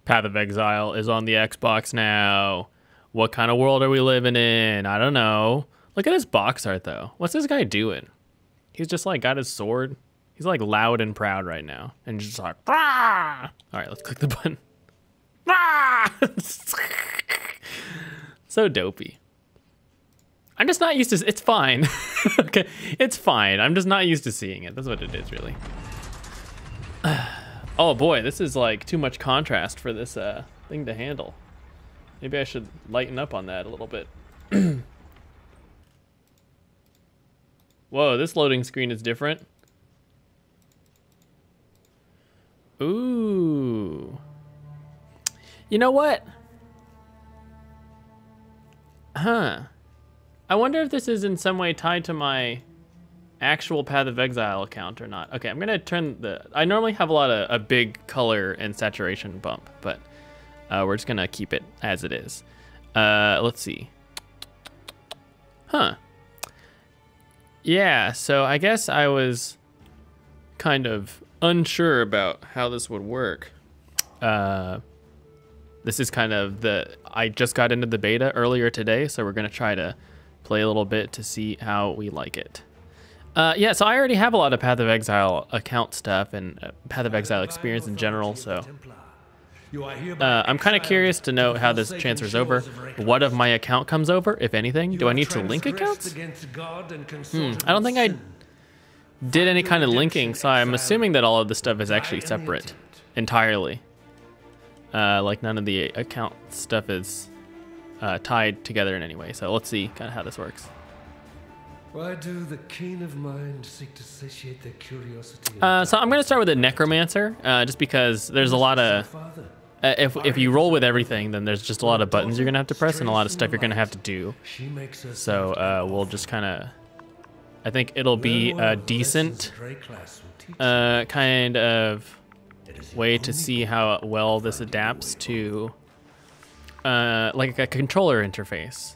Path of Exile is on the Xbox now. What kind of world are we living in? I don't know. Look at his box art, though. What's this guy doing? He's just, like, got his sword. He's, like, loud and proud right now. And just like, Rah! All right, let's click the button. Rah! So dopey. I'm just not used to... It's fine. Okay, it's fine. I'm just not used to seeing it. That's what it is, really. Oh boy, this is like too much contrast for this thing to handle. Maybe I should lighten up on that a little bit. Whoa, this loading screen is different. Ooh. You know what? Huh. I wonder if this is in some way tied to my actual Path of Exile account or not. Okay, I'm gonna turn the... I normally have a big color and saturation bump, but we're just gonna keep it as it is. Let's see. Huh. Yeah, so I guess I was kind of unsure about how this would work. This is kind of I just got into the beta earlier today, so we're gonna try to play a little bit to see how we like it. Yeah, so I already have a lot of Path of Exile account stuff and Path of Exile experience in general, so I'm kind of curious to know how this transfers over. What of my account comes over, if anything? Do I need to link accounts? I don't think I did any kind of linking, so I'm assuming that all of this stuff is actually separate entirely. Like none of the account stuff is tied together in any way, so let's see kind of how this works. Why do the keen of mind seek to satiate their curiosity? So I'm going to start with a necromancer, just because there's a lot of... if you roll with everything, then there's just a lot of buttons you're going to have to press and a lot of stuff you're going to have to do. So we'll just kind of... I think it'll be a decent kind of way to see how well this adapts to like a controller interface.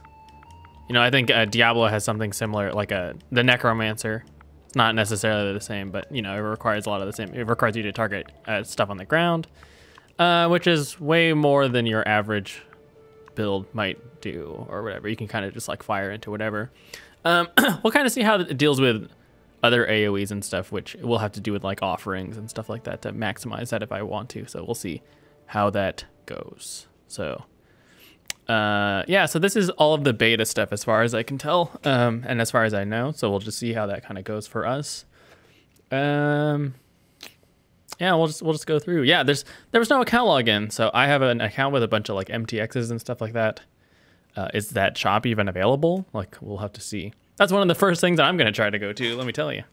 You know, I think Diablo has something similar, like the Necromancer. It's not necessarily the same, but, you know, it requires a lot of the same. It requires you to target stuff on the ground, which is way more than your average build might do or whatever. You can kind of just, like, fire into whatever. We'll kind of see how it deals with other AoEs and stuff, which will have to do with, like, offerings and stuff like that to maximize that if I want to. So we'll see how that goes. So... yeah, so this is all of the beta stuff as far as I can tell, and as far as I know, so we'll just see how that kind of goes for us. Yeah, we'll just go through. Yeah, there was no account login, so I have an account with a bunch of like MTXs and stuff like that. Is that shop even available? Like, we'll have to see. That's one of the first things that I'm gonna try to go to, let me tell you.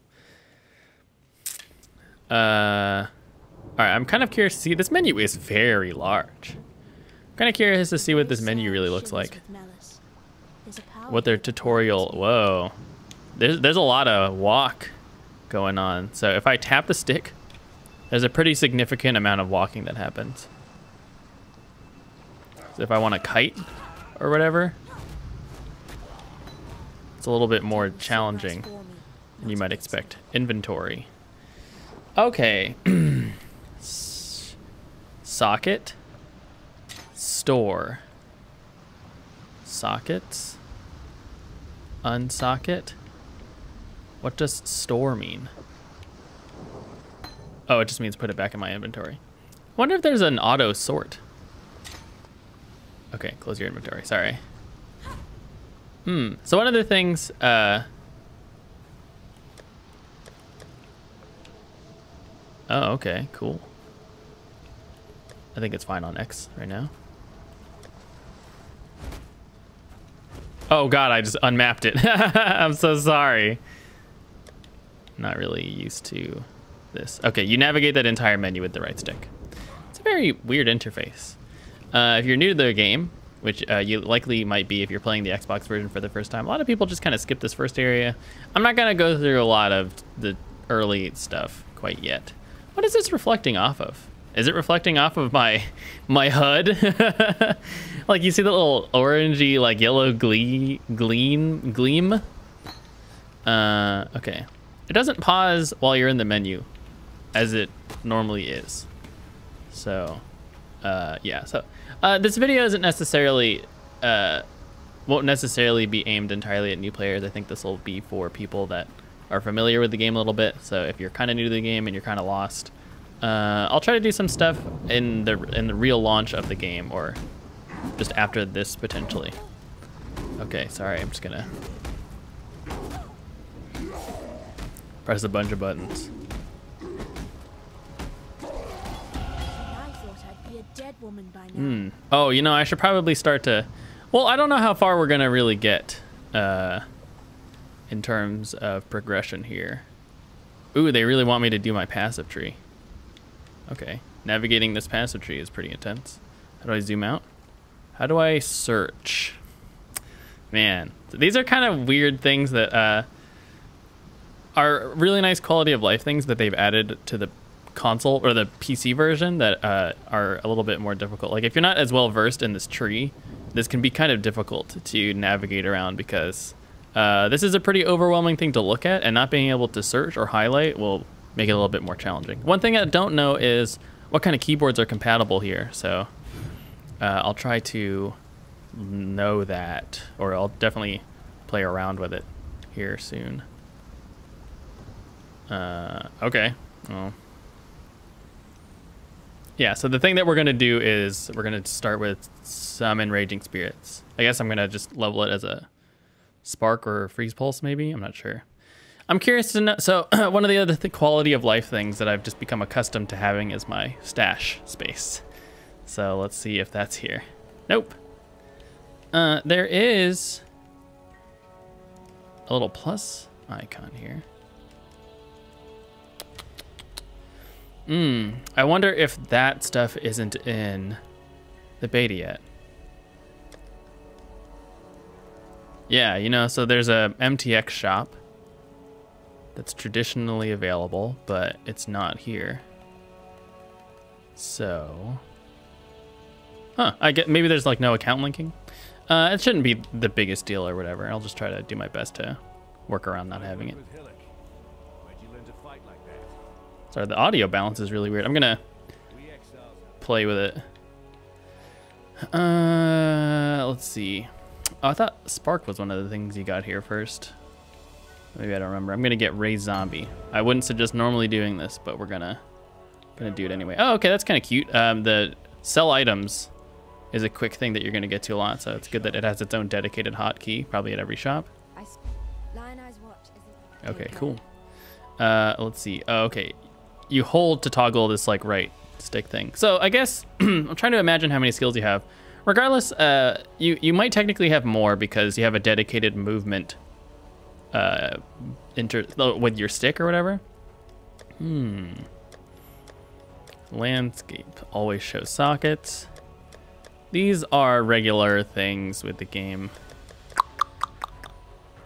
All right, I'm kind of curious to see, this menu is very large. Kind of curious to see what this menu really looks like. What their tutorial, whoa. There's a lot of walk going on. So if I tap the stick, there's a pretty significant amount of walking that happens. So if I want to kite or whatever, it's a little bit more challenging than you might expect. Inventory. Okay. Socket. Store. Sockets. Unsocket. What does store mean? Oh, it just means put it back in my inventory. I wonder if there's an auto sort. Okay, close your inventory, sorry. So one of the things, oh, okay, cool. I think it's fine on X right now. Oh God, I just unmapped it. I'm so sorry. Not really used to this. Okay, you navigate that entire menu with the right stick. It's a very weird interface. If you're new to the game, which you likely might be if you're playing the Xbox version for the first time, a lot of people just kind of skip this first area. I'm not gonna go through a lot of the early stuff quite yet. What is this reflecting off of? Is it reflecting off of my HUD? Like, you see the little orangey, like, yellow gleam? Okay. It doesn't pause while you're in the menu, as it normally is. So, Yeah, so this video isn't necessarily won't necessarily be aimed entirely at new players. I think this will be for people that are familiar with the game a little bit. So if you're kind of new to the game and you're kind of lost, I'll try to do some stuff in the real launch of the game, or just after this potentially. Okay, sorry, I'm just gonna press a bunch of buttons. Oh, you know, I should probably start to... Well, I don't know how far we're going to really get in terms of progression here. Ooh, they really want me to do my passive tree. Okay. Navigating this passive tree is pretty intense. How do I zoom out? How do I search? Man, these are kind of weird things that are really nice quality of life things that they've added to the console or the PC version that are a little bit more difficult. Like if you're not as well versed in this tree, this can be kind of difficult to navigate around because this is a pretty overwhelming thing to look at, and not being able to search or highlight will make it a little bit more challenging. One thing I don't know is what kind of keyboards are compatible here, so I'll try to know that, or I'll definitely play around with it here soon. Okay. Well, yeah, so the thing that we're going to do is we're going to start with Summon Raging Spirits. I guess I'm going to just level it as a Spark or Freeze Pulse, maybe? I'm not sure. I'm curious to know. So one of the other quality of life things that I've just become accustomed to having is my stash space. So let's see if that's here. Nope. There is a little plus icon here. I wonder if that stuff isn't in the beta yet. Yeah, you know, so there's a MTX shop that's traditionally available, but it's not here. So, I get, maybe there's like no account linking. It shouldn't be the biggest deal or whatever. I'll just try to do my best to work around not having it. Sorry, the audio balance is really weird. I'm gonna play with it. Let's see. Oh, I thought Spark was one of the things you got here first. Maybe I don't remember. I'm gonna get Raise Zombie. I wouldn't suggest normally doing this, but we're gonna do it anyway. Oh, okay, that's kind of cute. The sell items is a quick thing that you're gonna get to a lot, so it's good that it has its own dedicated hotkey, probably at every shop. Okay, cool. Let's see. Oh, okay. You hold to toggle this like right stick thing. So I guess I'm trying to imagine how many skills you have. Regardless, you might technically have more because you have a dedicated movement with your stick or whatever. Landscape always shows sockets. These are regular things with the game.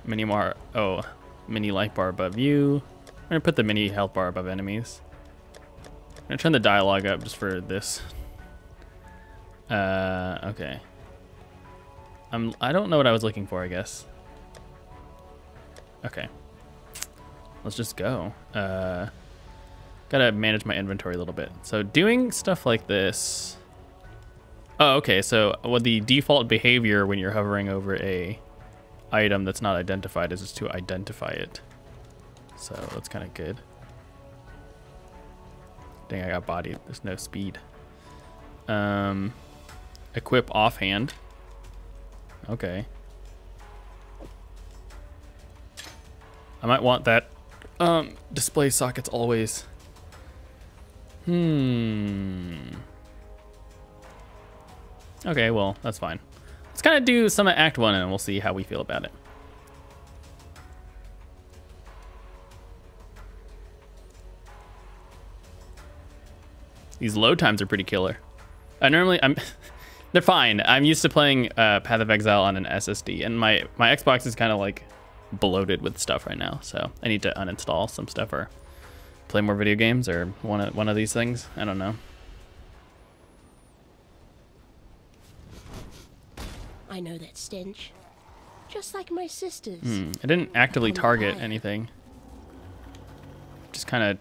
Mini life bar above you. I'm gonna put the mini health bar above enemies. I'm gonna turn the dialogue up just for this. Okay. I don't know what I was looking for, I guess. Okay. Let's just go. Gotta manage my inventory a little bit. So doing stuff like this. Oh, okay. So what the default behavior when you're hovering over a item that's not identified is just to identify it. So that's kind of good. Dang, I got body. There's no speed. Equip offhand. Okay. I might want that. Display sockets always. Okay, well, that's fine. Let's kind of do some of Act 1 and we'll see how we feel about it. These load times are pretty killer. They're fine. I'm used to playing Path of Exile on an SSD, and my Xbox is kind of like bloated with stuff right now, so I need to uninstall some stuff or play more video games or one of these things. I don't know. I know that stench. Just like my sisters. I didn't actively target anything. Just kind of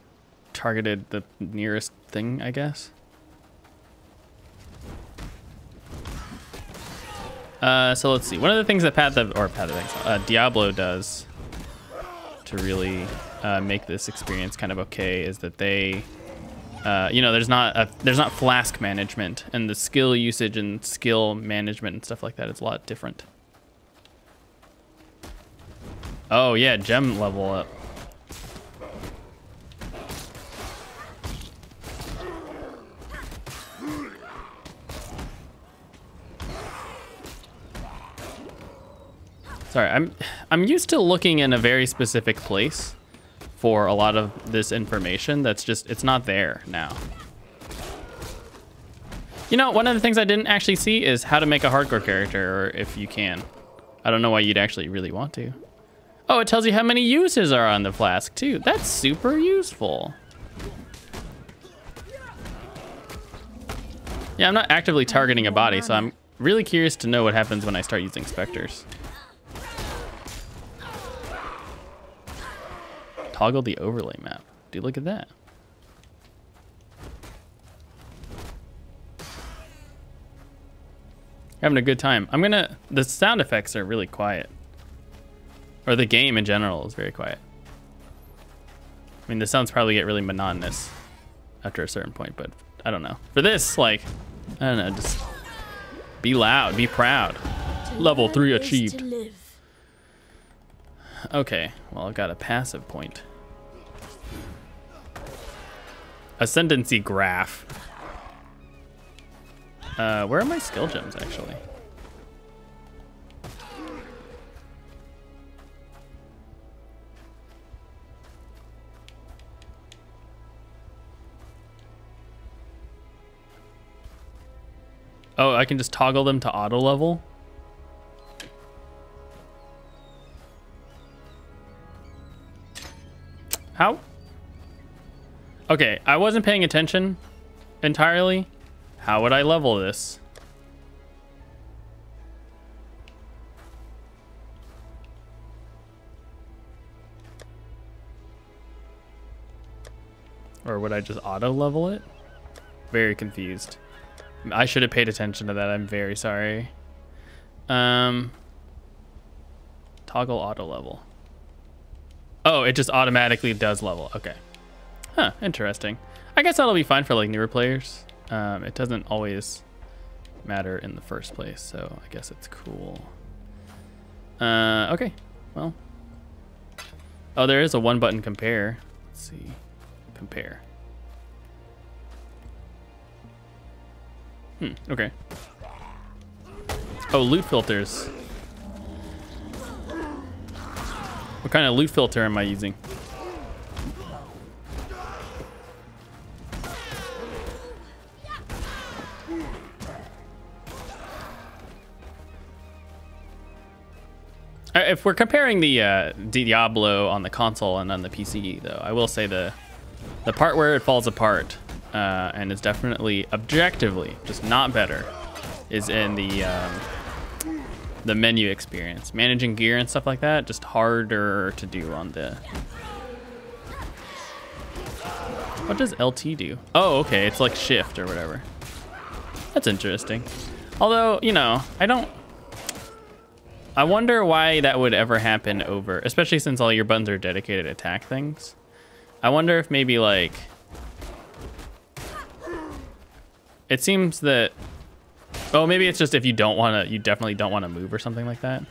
targeted the nearest thing, I guess. So let's see. One of the things that Diablo does to really make this experience kind of okay is that they, there's not flask management, and the skill usage and skill management and stuff like that is a lot different. Oh yeah, gem level up. Sorry, I'm used to looking in a very specific place for a lot of this information. It's not there now. You know, one of the things I didn't actually see is how to make a hardcore character, or if you can. I don't know why you'd actually really want to. Oh, it tells you how many uses are on the flask too. That's super useful. Yeah, I'm not actively targeting a body, so I'm really curious to know what happens when I start using specters. Toggle the overlay map. Dude, look at that. Having a good time. The sound effects are really quiet. Or the game in general is very quiet. I mean, the sounds probably get really monotonous after a certain point, but I don't know. For this, like, I don't know, just be loud, be proud. Level 3 achieved. Okay, well, I've got a passive point. Ascendancy graph. Where are my skill gems, actually? Oh, I can just toggle them to auto level? How? Okay, I wasn't paying attention entirely. How would I level this? Or would I just auto level it? Very confused. I should have paid attention to that. I'm very sorry. Toggle auto level. Oh, it just automatically does level. Okay. Huh, interesting. I guess that'll be fine for like newer players. It doesn't always matter in the first place, so I guess it's cool. Okay, well. Oh, there is a one button compare. Let's see, compare. Okay. Oh, loot filters. What kind of loot filter am I using? If we're comparing the Diablo on the console and on the PC, though, I will say the part where it falls apart and is definitely objectively just not better is in the menu experience. Managing gear and stuff like that, just harder to do on the... What does LT do? Oh, okay, it's like shift or whatever. That's interesting. Although, you know, I wonder why that would ever happen over, especially since all your buttons are dedicated to attack things. I wonder if maybe like, it seems that, oh, maybe it's just if you definitely don't want to move or something like that.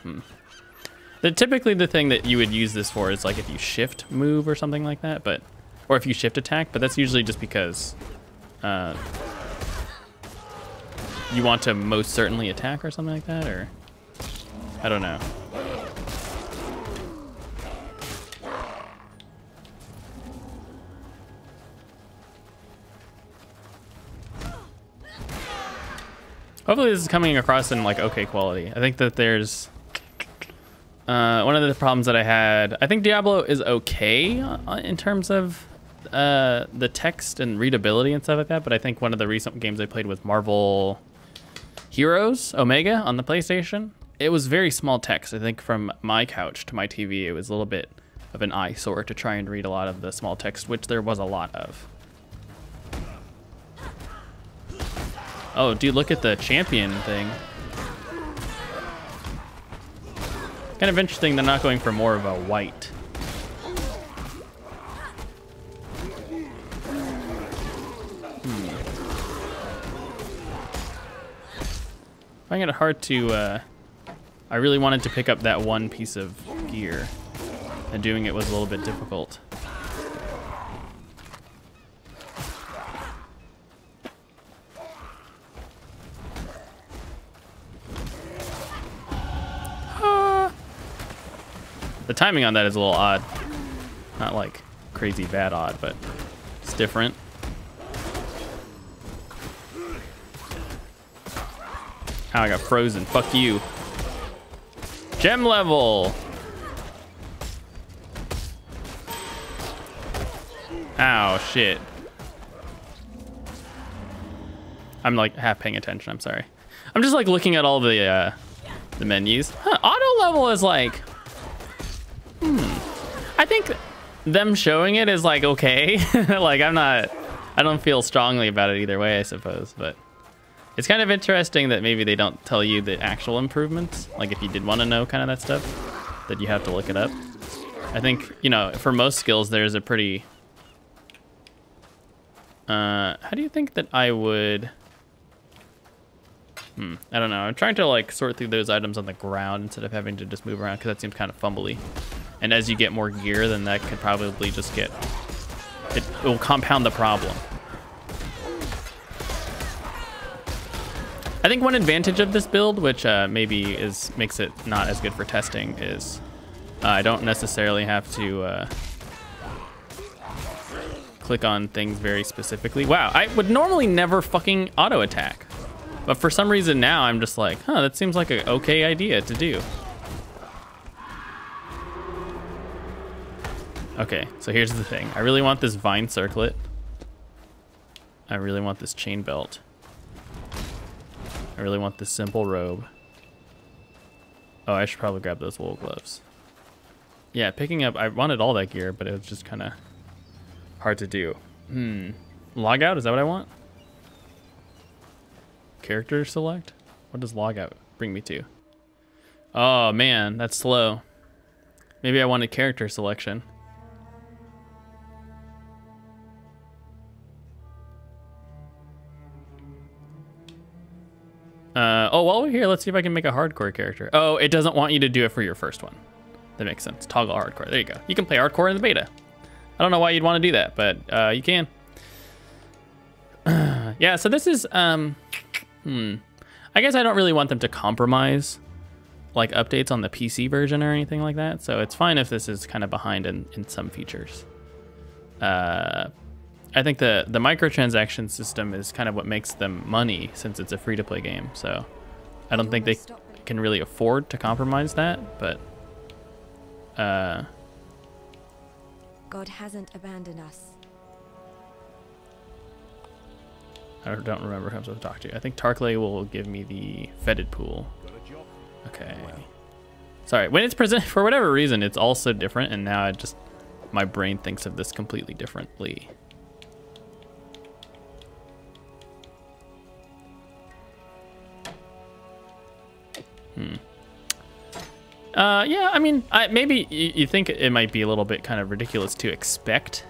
Typically the thing that you would use this for is like if you shift move or something like that, or if you shift attack, but that's usually just because you want to most certainly attack or something like that, or I don't know. Hopefully this is coming across in like okay quality. I think that there's one of the problems that I had. I think Diablo is okay in terms of the text and readability and stuff like that, but I think one of the recent games I played was Marvel Heroes Omega on the PlayStation. It was very small text. I think from my couch to my TV, it was a little bit of an eyesore to try and read a lot of the small text, which there was a lot of. Oh, dude, look at the champion thing. Kind of interesting they're not going for more of a white. I find it hard to, I really wanted to pick up that one piece of gear, and doing it was a little bit difficult. The timing on that is a little odd. Not like crazy bad odd, but it's different. Ow, I got frozen. Fuck you. Gem level. Ow, shit. I'm like half paying attention, I'm sorry. I'm just like looking at all the menus. Huh, auto level is like, I think them showing it is like okay. Like I don't feel strongly about it either way, I suppose, but it's kind of interesting that maybe they don't tell you the actual improvements. Like if you did want to know kind of that stuff, that you have to look it up. I think, you know, for most skills, there's a pretty, how do you think that I would, I don't know. I'm trying to like sort through those items on the ground instead of having to just move around because that seems kind of fumbly. And as you get more gear, then that could probably just get, it will compound the problem. I think one advantage of this build, which maybe makes it not as good for testing, is I don't necessarily have to click on things very specifically. Wow, I would normally never fucking auto attack. But for some reason now I'm just like, huh, that seems like an okay idea to do. Okay, so here's the thing. I really want this vine circlet. I really want this chain belt. I really want this simple robe. Oh, I should probably grab those wool gloves. Yeah, picking up, I wanted all that gear, but it was just kind of hard to do. Log out, is that what I want? Character select? What does log out bring me to? Oh man, that's slow. Maybe I wanted character selection. Oh, while we're here, let's see if I can make a hardcore character. Oh, it doesn't want you to do it for your first one. That makes sense. Toggle hardcore. There you go. You can play hardcore in the beta. I don't know why you'd want to do that, but you can. Yeah, so this is, I guess I don't really want them to compromise like updates on the PC version or anything like that. So it's fine if this is kind of behind in some features. I think the microtransaction system is kind of what makes them money since it's a free-to-play game. So I don't think they can really afford to compromise that, but God hasn't abandoned us. I don't remember who I'm supposed to talk to. I think Tarkley will give me the fetid pool. Okay. Sorry, when it's presented, for whatever reason, it's all so different, and now my brain thinks of this completely differently. Yeah, I mean, maybe you think it might be a little bit kind of ridiculous to expect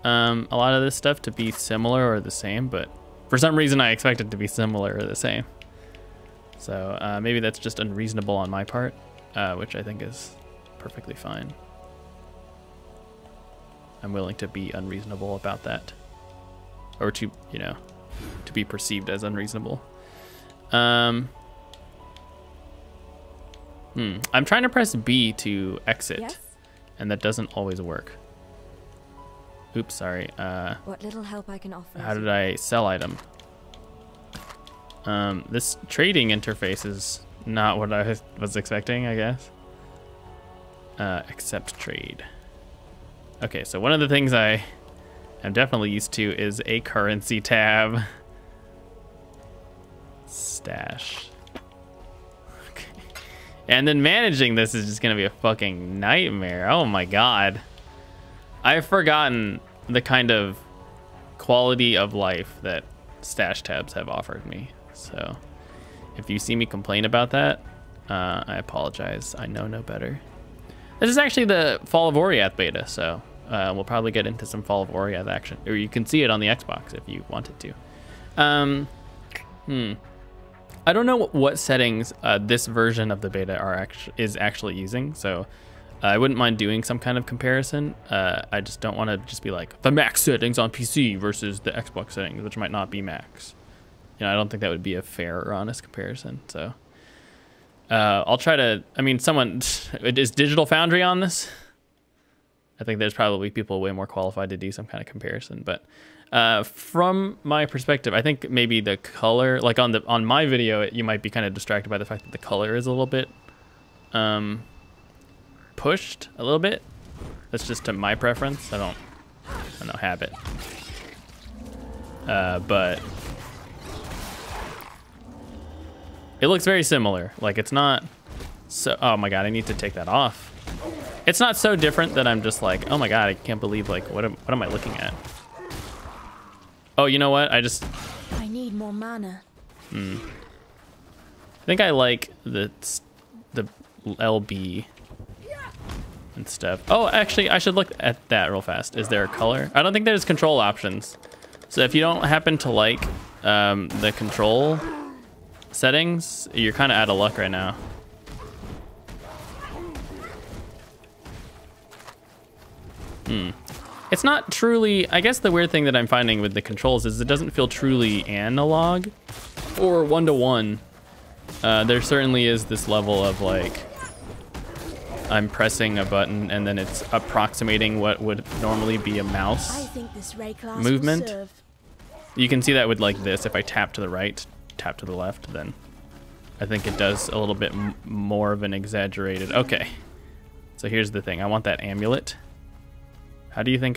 a lot of this stuff to be similar or the same, but for some reason I expect it to be similar or the same. So maybe that's just unreasonable on my part, which I think is perfectly fine. I'm willing to be unreasonable about that, or to, you know, to be perceived as unreasonable. I'm trying to press B to exit, yes? And that doesn't always work. Oops, sorry. What little help I can offer. How did I sell item? This trading interface is not what I was expecting, I guess. Accept trade. Okay, so one of the things I am definitely used to is a currency tab. Stash. Okay. And then managing this is just gonna be a fucking nightmare. Oh my god. I've forgotten the kind of quality of life that stash tabs have offered me. So if you see me complain about that, I apologize. I know no better. This is actually the Fall of Oriath beta, so we'll probably get into some Fall of Oriath action. Or you can see it on the Xbox if you wanted to. I don't know what settings this version of the beta is actually using, so I wouldn't mind doing some kind of comparison. I just don't want to just be like, the max settings on PC versus the Xbox settings, which might not be max. You know, I don't think that would be a fair or honest comparison, so... I'll try to, I mean, is Digital Foundry on this? I think there's probably people way more qualified to do some kind of comparison, but from my perspective, I think maybe the color, like on my video, you might be kind of distracted by the fact that the color is a little bit pushed a little bit. That's just to my preference. I don't know, habit. But it looks very similar. Like it's not so, oh my God, I need to take that off. It's not so different that I'm just like, oh my God, I can't believe like, what am I looking at? Oh, you know what? I need more mana. I think I like the LB and stuff. Oh, actually, I should look at that real fast. Is there a color? I don't think there's control options. So if you don't happen to like the control settings, you're kind of out of luck right now. It's not truly, I guess the weird thing that I'm finding with the controls is it doesn't feel truly analog or one-to-one. There certainly is this level of like, I'm pressing a button and then it's approximating what would normally be a mouse movement. You can see that with like this. If I tap to the right, tap to the left, then I think it does a little bit more of an exaggerated. Okay, so here's the thing. I want that amulet. How do you think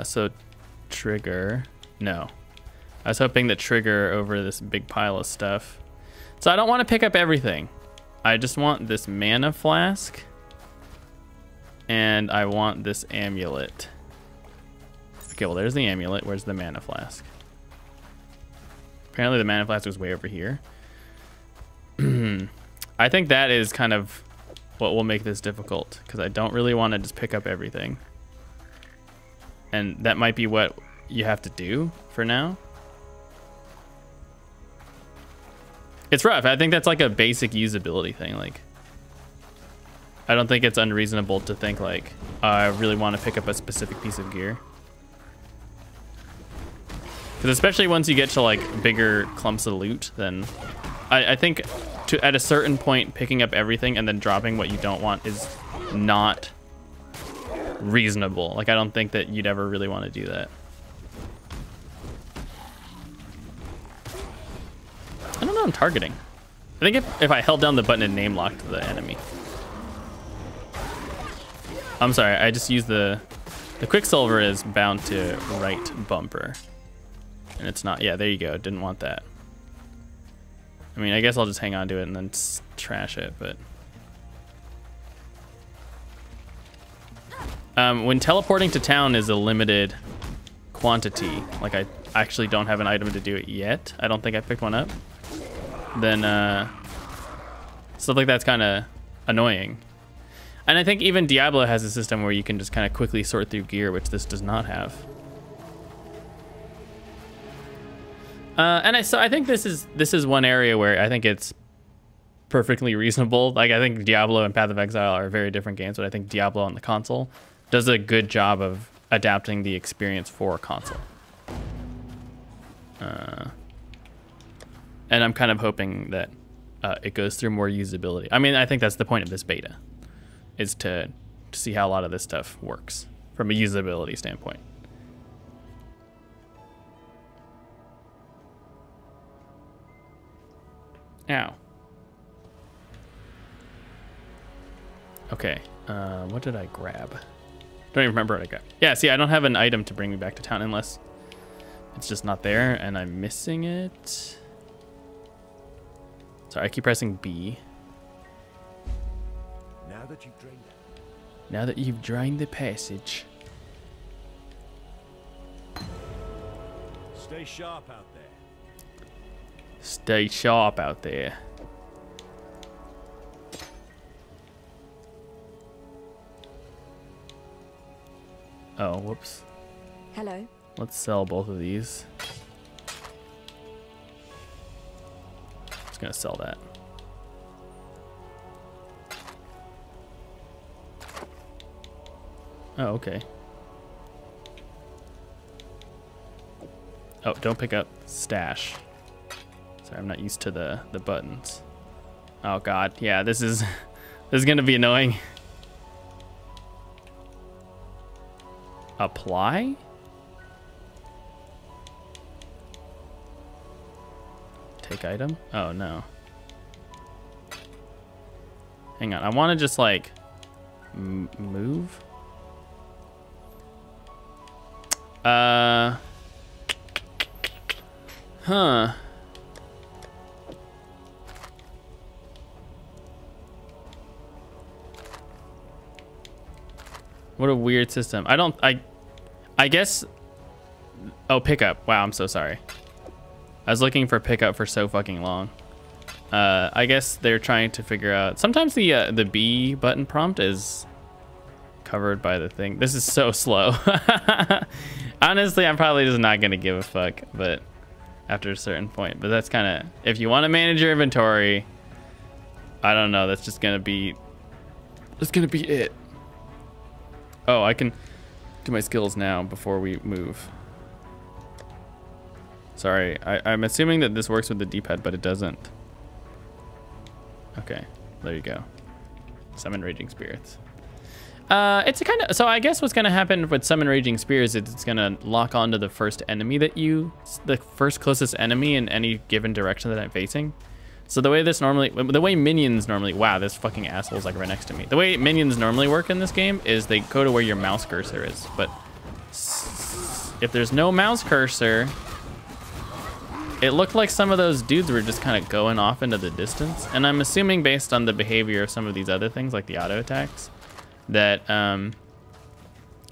so trigger, no. I was hoping that trigger over this big pile of stuff. So I don't want to pick up everything. I just want this mana flask and I want this amulet. Okay, well there's the amulet. Where's the mana flask? Apparently the mana flask was way over here. I think that is kind of what will make this difficult because I don't really want to just pick up everything. And that might be what you have to do for now. It's rough. I think that's like a basic usability thing. Like, I don't think it's unreasonable to think like, I really want to pick up a specific piece of gear. Because especially once you get to like bigger clumps of loot, then I think at a certain point, picking up everything and then dropping what you don't want is not reasonable. Like, I don't think that you'd ever really want to do that. I don't know, I'm targeting. I think if I held down the button and name locked the enemy. I'm sorry, I just used the Quicksilver is bound to right bumper. And it's not, yeah, there you go, didn't want that. I mean, I guess I'll just hang on to it and then trash it, but... when teleporting to town is a limited quantity, like I actually don't have an item to do it yet, I don't think I picked one up, then stuff like that's kind of annoying. And I think even Diablo has a system where you can just kind of quickly sort through gear, which this does not have. So I think this is one area where I think it's perfectly reasonable. Like, I think Diablo and Path of Exile are very different games, but I think Diablo on the console does a good job of adapting the experience for a console. And I'm kind of hoping that it goes through more usability. I mean, I think that's the point of this beta, is to see how a lot of this stuff works from a usability standpoint. Ow. Okay, what did I grab? Don't even remember what I grabbed. Yeah, see, I don't have an item to bring me back to town unless it's just not there and I'm missing it. Sorry, I keep pressing B. Now that you've drained the passage. Stay sharp out there. Stay sharp out there. Oh, whoops. Hello. Let's sell both of these. Just gonna sell that. Oh, okay. Oh, don't pick up stash. Sorry, I'm not used to the buttons. Oh god, yeah, this is this is gonna be annoying. Apply? Take item? Oh no. Hang on, I want to just like move. Huh. What a weird system. I guess. Oh, pickup. Wow, I'm so sorry. I was looking for pickup for so fucking long. I guess they're trying to figure out. Sometimes the B button prompt is covered by the thing. This is so slow. Honestly, I'm probably just not gonna give a fuck, but after a certain point. But that's kind of, if you want to manage your inventory, I don't know. That's just gonna be. That's gonna be it. Oh, I can do my skills now before we move. Sorry, I'm assuming that this works with the D-pad, but it doesn't. Okay, there you go. Summon Raging Spirits. It's a kind of, so I guess what's gonna happen with Summon Raging Spirits is it's gonna lock onto the first enemy the first closest enemy in any given direction that I'm facing. So the way the way minions normally, wow, this fucking asshole's like right next to me. The way minions normally work in this game is they go to where your mouse cursor is. But if there's no mouse cursor, it looked like some of those dudes were just kind of going off into the distance. And I'm assuming based on the behavior of some of these other things, like the auto attacks, that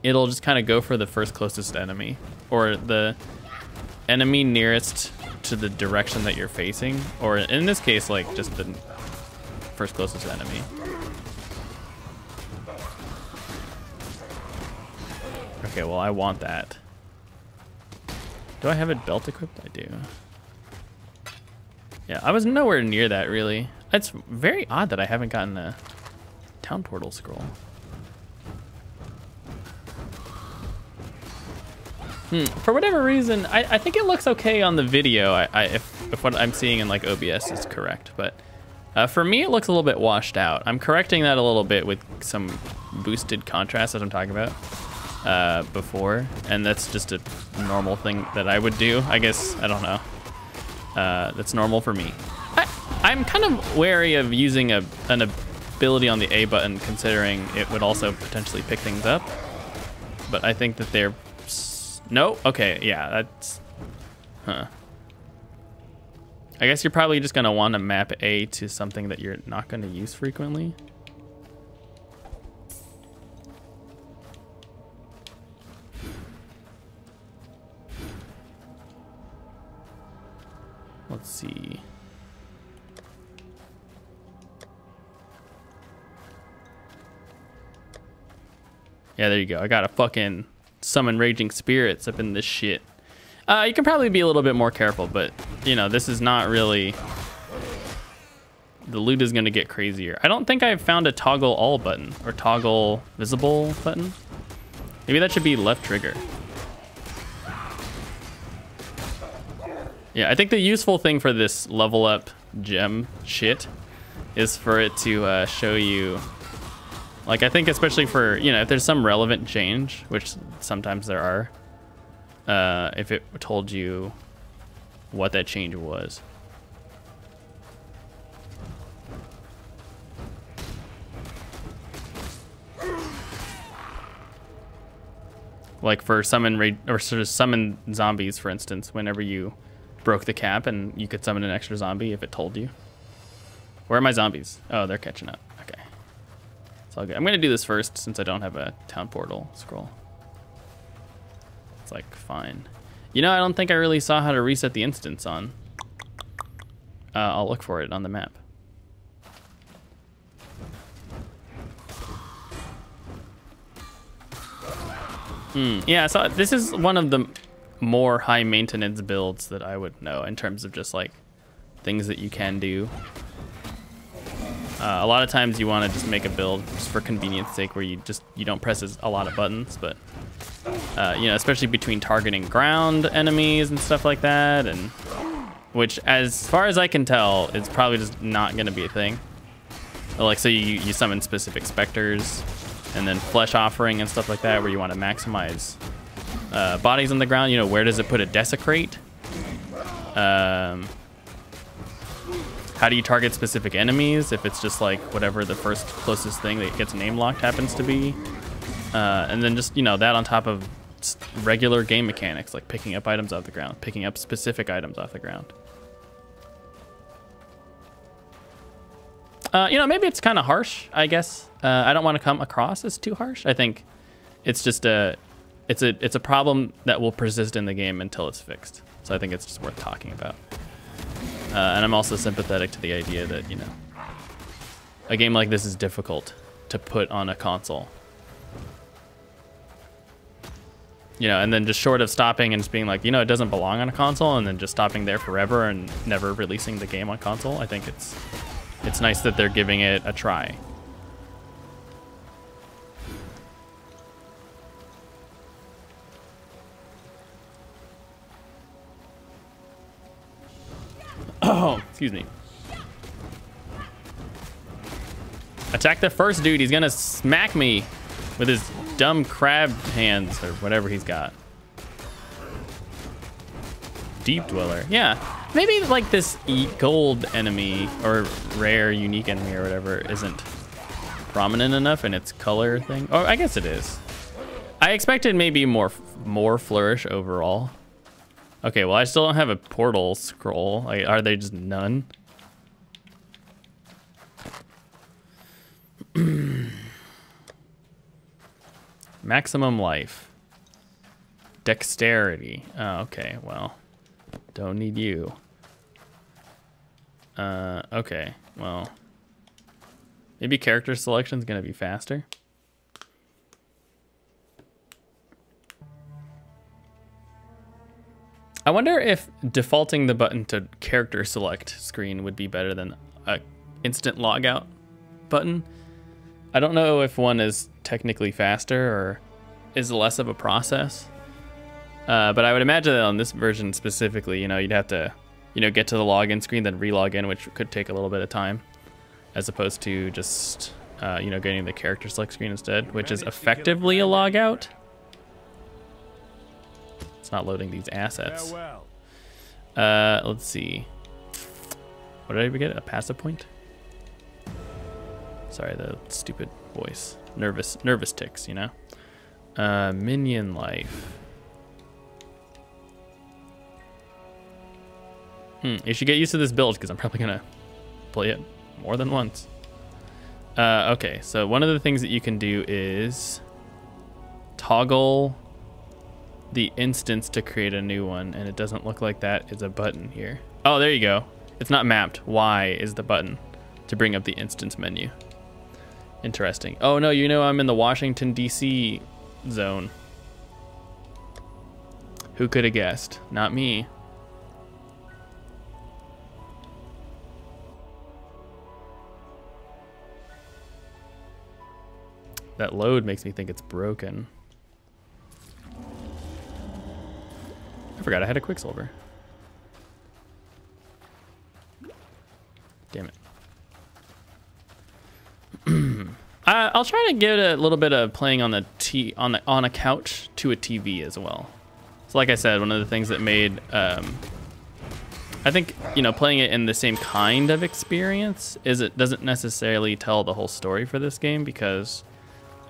it'll just kind of go for the first closest enemy, or the enemy nearest to the direction that you're facing, or in this case, like just the first closest enemy. Okay, well, I want that. Do I have it belt equipped? I do. Yeah, I was nowhere near that, really. It's very odd that I haven't gotten a town portal scroll. For whatever reason, I think it looks okay on the video, if what I'm seeing in like OBS is correct, but for me it looks a little bit washed out. I'm correcting that a little bit with some boosted contrast that I'm talking about before, and that's just a normal thing that I would do, I guess. I don't know. That's normal for me. I'm kind of wary of using an ability on the A button, considering it would also potentially pick things up, but I think that they're... No? Okay, yeah, that's... Huh. I guess you're probably just going to want to map A to something that you're not going to use frequently. Let's see. Yeah, there you go. I got a fucking... Summon Raging Spirits up in this shit. You can probably be a little bit more careful, but you know, this is not really, the loot is going to get crazier. I don't think I've found a toggle all button or toggle visible button. Maybe that should be left trigger. Yeah, I think the useful thing for this level up gem shit is for it to show you, like, I think especially for, you know, if there's some relevant change, which sometimes there are, if it told you what that change was. Like for summon or sort of summon zombies, for instance, whenever you broke the cap and you could summon an extra zombie if it told you. Where are my zombies? Oh, they're catching up. Okay. It's all good. I'm going to do this first since I don't have a town portal scroll. It's like fine. You know, I don't think I really saw how to reset the instance on. I'll look for it on the map. Yeah, so this is one of the more high maintenance builds that I would know in terms of just like things that you can do. A lot of times you want to just make a build just for convenience sake where you don't press a lot of buttons, but you know, especially between targeting ground enemies and stuff like that, and which as far as I can tell is probably just not going to be a thing. Like, so you summon specific specters and then flesh offering and stuff like that where you want to maximize bodies on the ground. You know, where does it put a desecrate? How do you target specific enemies if it's just like whatever the first closest thing that gets name locked happens to be? And then just, you know, that on top of regular game mechanics like picking up items off the ground, picking up specific items off the ground. You know, maybe it's kind of harsh, I guess. I don't want to come across as too harsh. I think it's just it's a problem that will persist in the game until it's fixed. So I think it's just worth talking about. And I'm also sympathetic to the idea that, you know, a game like this is difficult to put on a console. You know, and then just short of stopping and just being like, you know, it doesn't belong on a console, and then just stopping there forever and never releasing the game on console, I think it's nice that they're giving it a try. Oh, excuse me. Attack the first dude. He's gonna smack me with his dumb crab hands or whatever he's got. Deep Dweller. Yeah. Maybe like this gold enemy or rare unique enemy or whatever isn't prominent enough in its color thing. Oh, I guess it is. I expected maybe more flourish overall. Okay, well, I still don't have a portal scroll. Like, are they just none? Maximum life. Dexterity. Oh, okay, well, don't need you. Okay, well, maybe character selection is gonna be faster. I wonder if defaulting the button to character select screen would be better than a instant logout button. I don't know if one is technically faster or is less of a process. But I would imagine that on this version specifically, you know, you'd have to, you know, get to the login screen, then re-log in, which could take a little bit of time, as opposed to just, you know, getting the character select screen instead, which is effectively a logout. It's not loading these assets. Let's see. What did I get? A passive point? Sorry, the stupid voice. Nervous ticks, you know? Minion life. You should get used to this build because I'm probably gonna play it more than once. Okay, so one of the things that you can do is toggle the instance to create a new one, and it doesn't look like that is a button here. Oh, there you go. It's not mapped. Y is the button to bring up the instance menu. Interesting. Oh no, you know I'm in the Washington, D.C. zone. Who could have guessed? Not me. That load makes me think it's broken. I forgot I had a Quicksilver. Damn it. I'll try to get a little bit of playing on a couch to a TV as well. So like I said, one of the things that made I think, you know, playing it in the same kind of experience is it doesn't necessarily tell the whole story for this game because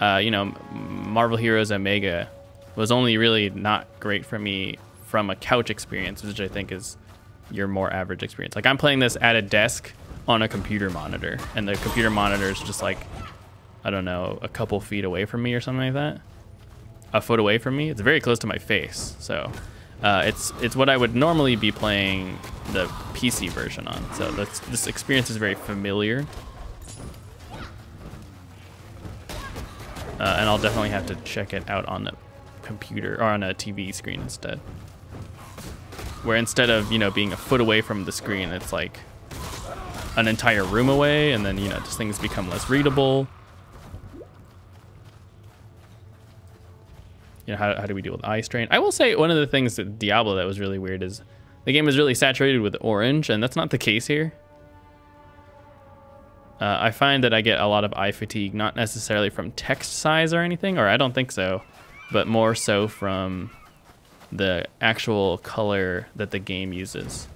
you know, Marvel Heroes Omega was only really not great for me from a couch experience, which I think is your more average experience. Like I'm playing this at a desk on a computer monitor, and the computer monitor is just like, I don't know, a couple feet away from me or something like that. A foot away from me. It's very close to my face. So It's what I would normally be playing the PC version on. So this experience is very familiar. And I'll definitely have to check it out on the computer or on a TV screen instead. Where instead of, you know, being a foot away from the screen, it's like an entire room away, and then, you know, just things become less readable. You know, how do we deal with eye strain? I will say one of the things that Diablo that was really weird is the game is really saturated with orange, and that's not the case here. I find that I get a lot of eye fatigue, not necessarily from text size or anything, or I don't think so, but more so from the actual color that the game uses.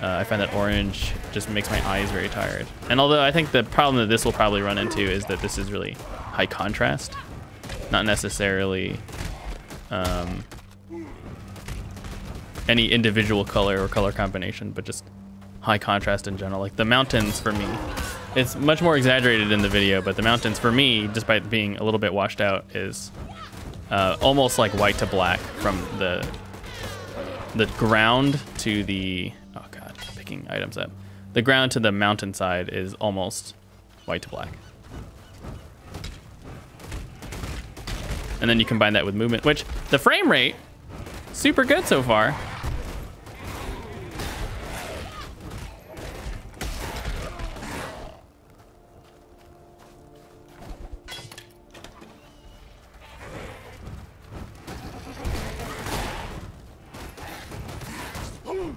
I find that orange just makes my eyes very tired. And although I think the problem that this will probably run into is that this is really high contrast, not necessarily any individual color or color combination, but just high contrast in general. Like the mountains for me, it's much more exaggerated in the video, but the mountains for me, despite being a little bit washed out, is almost like white to black from the ground to the, oh God, picking items up. The ground to the mountainside is almost white to black. And then you combine that with movement, which the frame rate, super good so far.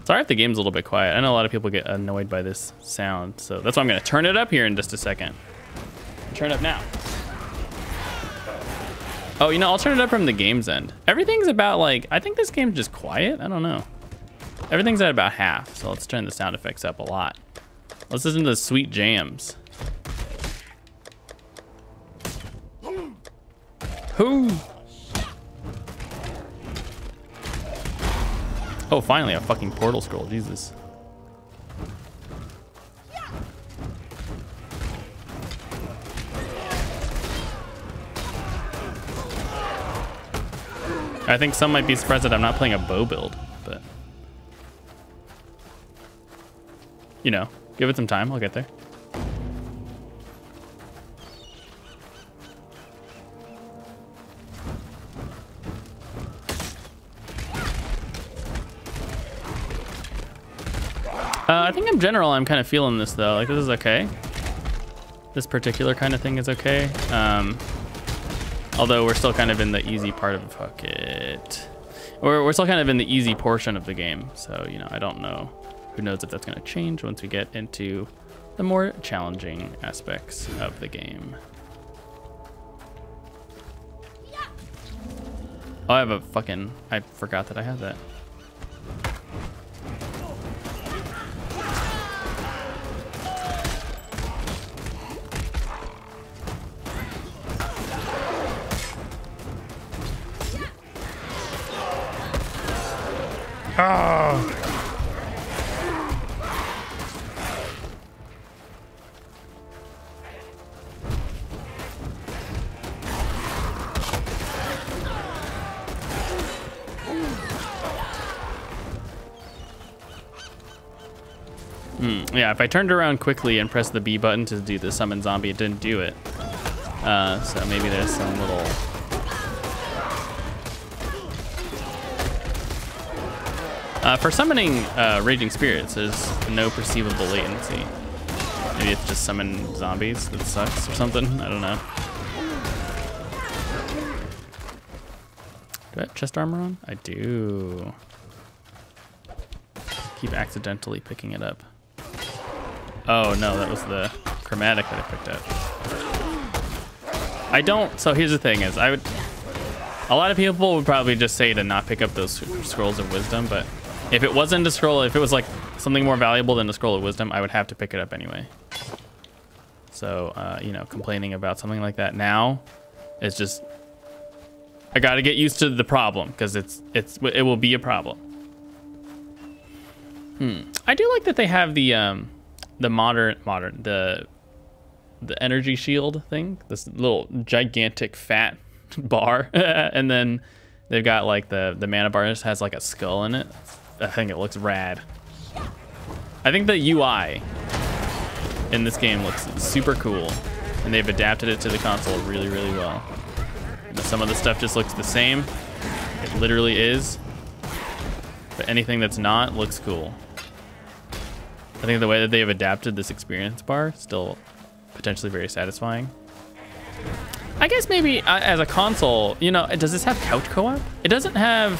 Sorry if the game's a little bit quiet. I know a lot of people get annoyed by this sound, so that's why I'm gonna turn it up here in just a second. Turn it up now. Oh, you know, I'll turn it up from the game's end. Everything's about like, I think this game's just quiet. I don't know. Everything's at about half, so let's turn the sound effects up a lot. Let's listen to the sweet jams. Whoo! Oh, finally, a fucking portal scroll, Jesus. I think some might be surprised that I'm not playing a bow build, but you know, give it some time, I'll get there. I think in general, I'm kind of feeling this though. Like this is okay. This particular kind of thing is okay. Although we're still kind of in the easy part of, fuck it. We're still kind of in the easy portion of the game. So, you know, I don't know. Who knows if that's gonna change once we get into the more challenging aspects of the game. Oh, I have a fucking, I forgot that I had that. Oh. Yeah, if I turned around quickly and pressed the B button to do the summon zombie, it didn't do it. So maybe there's some little... for summoning Raging Spirits, there's no perceivable latency. Maybe it's just summon zombies that sucks or something. I don't know. Do I have chest armor on? I do. Keep accidentally picking it up. Oh no, that was the chromatic that I picked up. I don't, so here's the thing is, a lot of people would probably just say to not pick up those scrolls of wisdom, but if it wasn't a scroll, if it was like something more valuable than the scroll of wisdom, I would have to pick it up anyway. So, you know, complaining about something like that now is just, I gotta get used to the problem because it will be a problem. I do like that they have the energy shield thing, this little gigantic fat bar, and then They've got like the mana bar just has like a skull in it. I think it looks rad. I think the UI in this game looks super cool, and they've adapted it to the console really, really well. Some of the stuff just looks the same. It literally is. But anything that's not looks cool. I think the way that they have adapted this experience bar is still potentially very satisfying. I guess maybe as a console, you know, does this have couch co-op? It doesn't have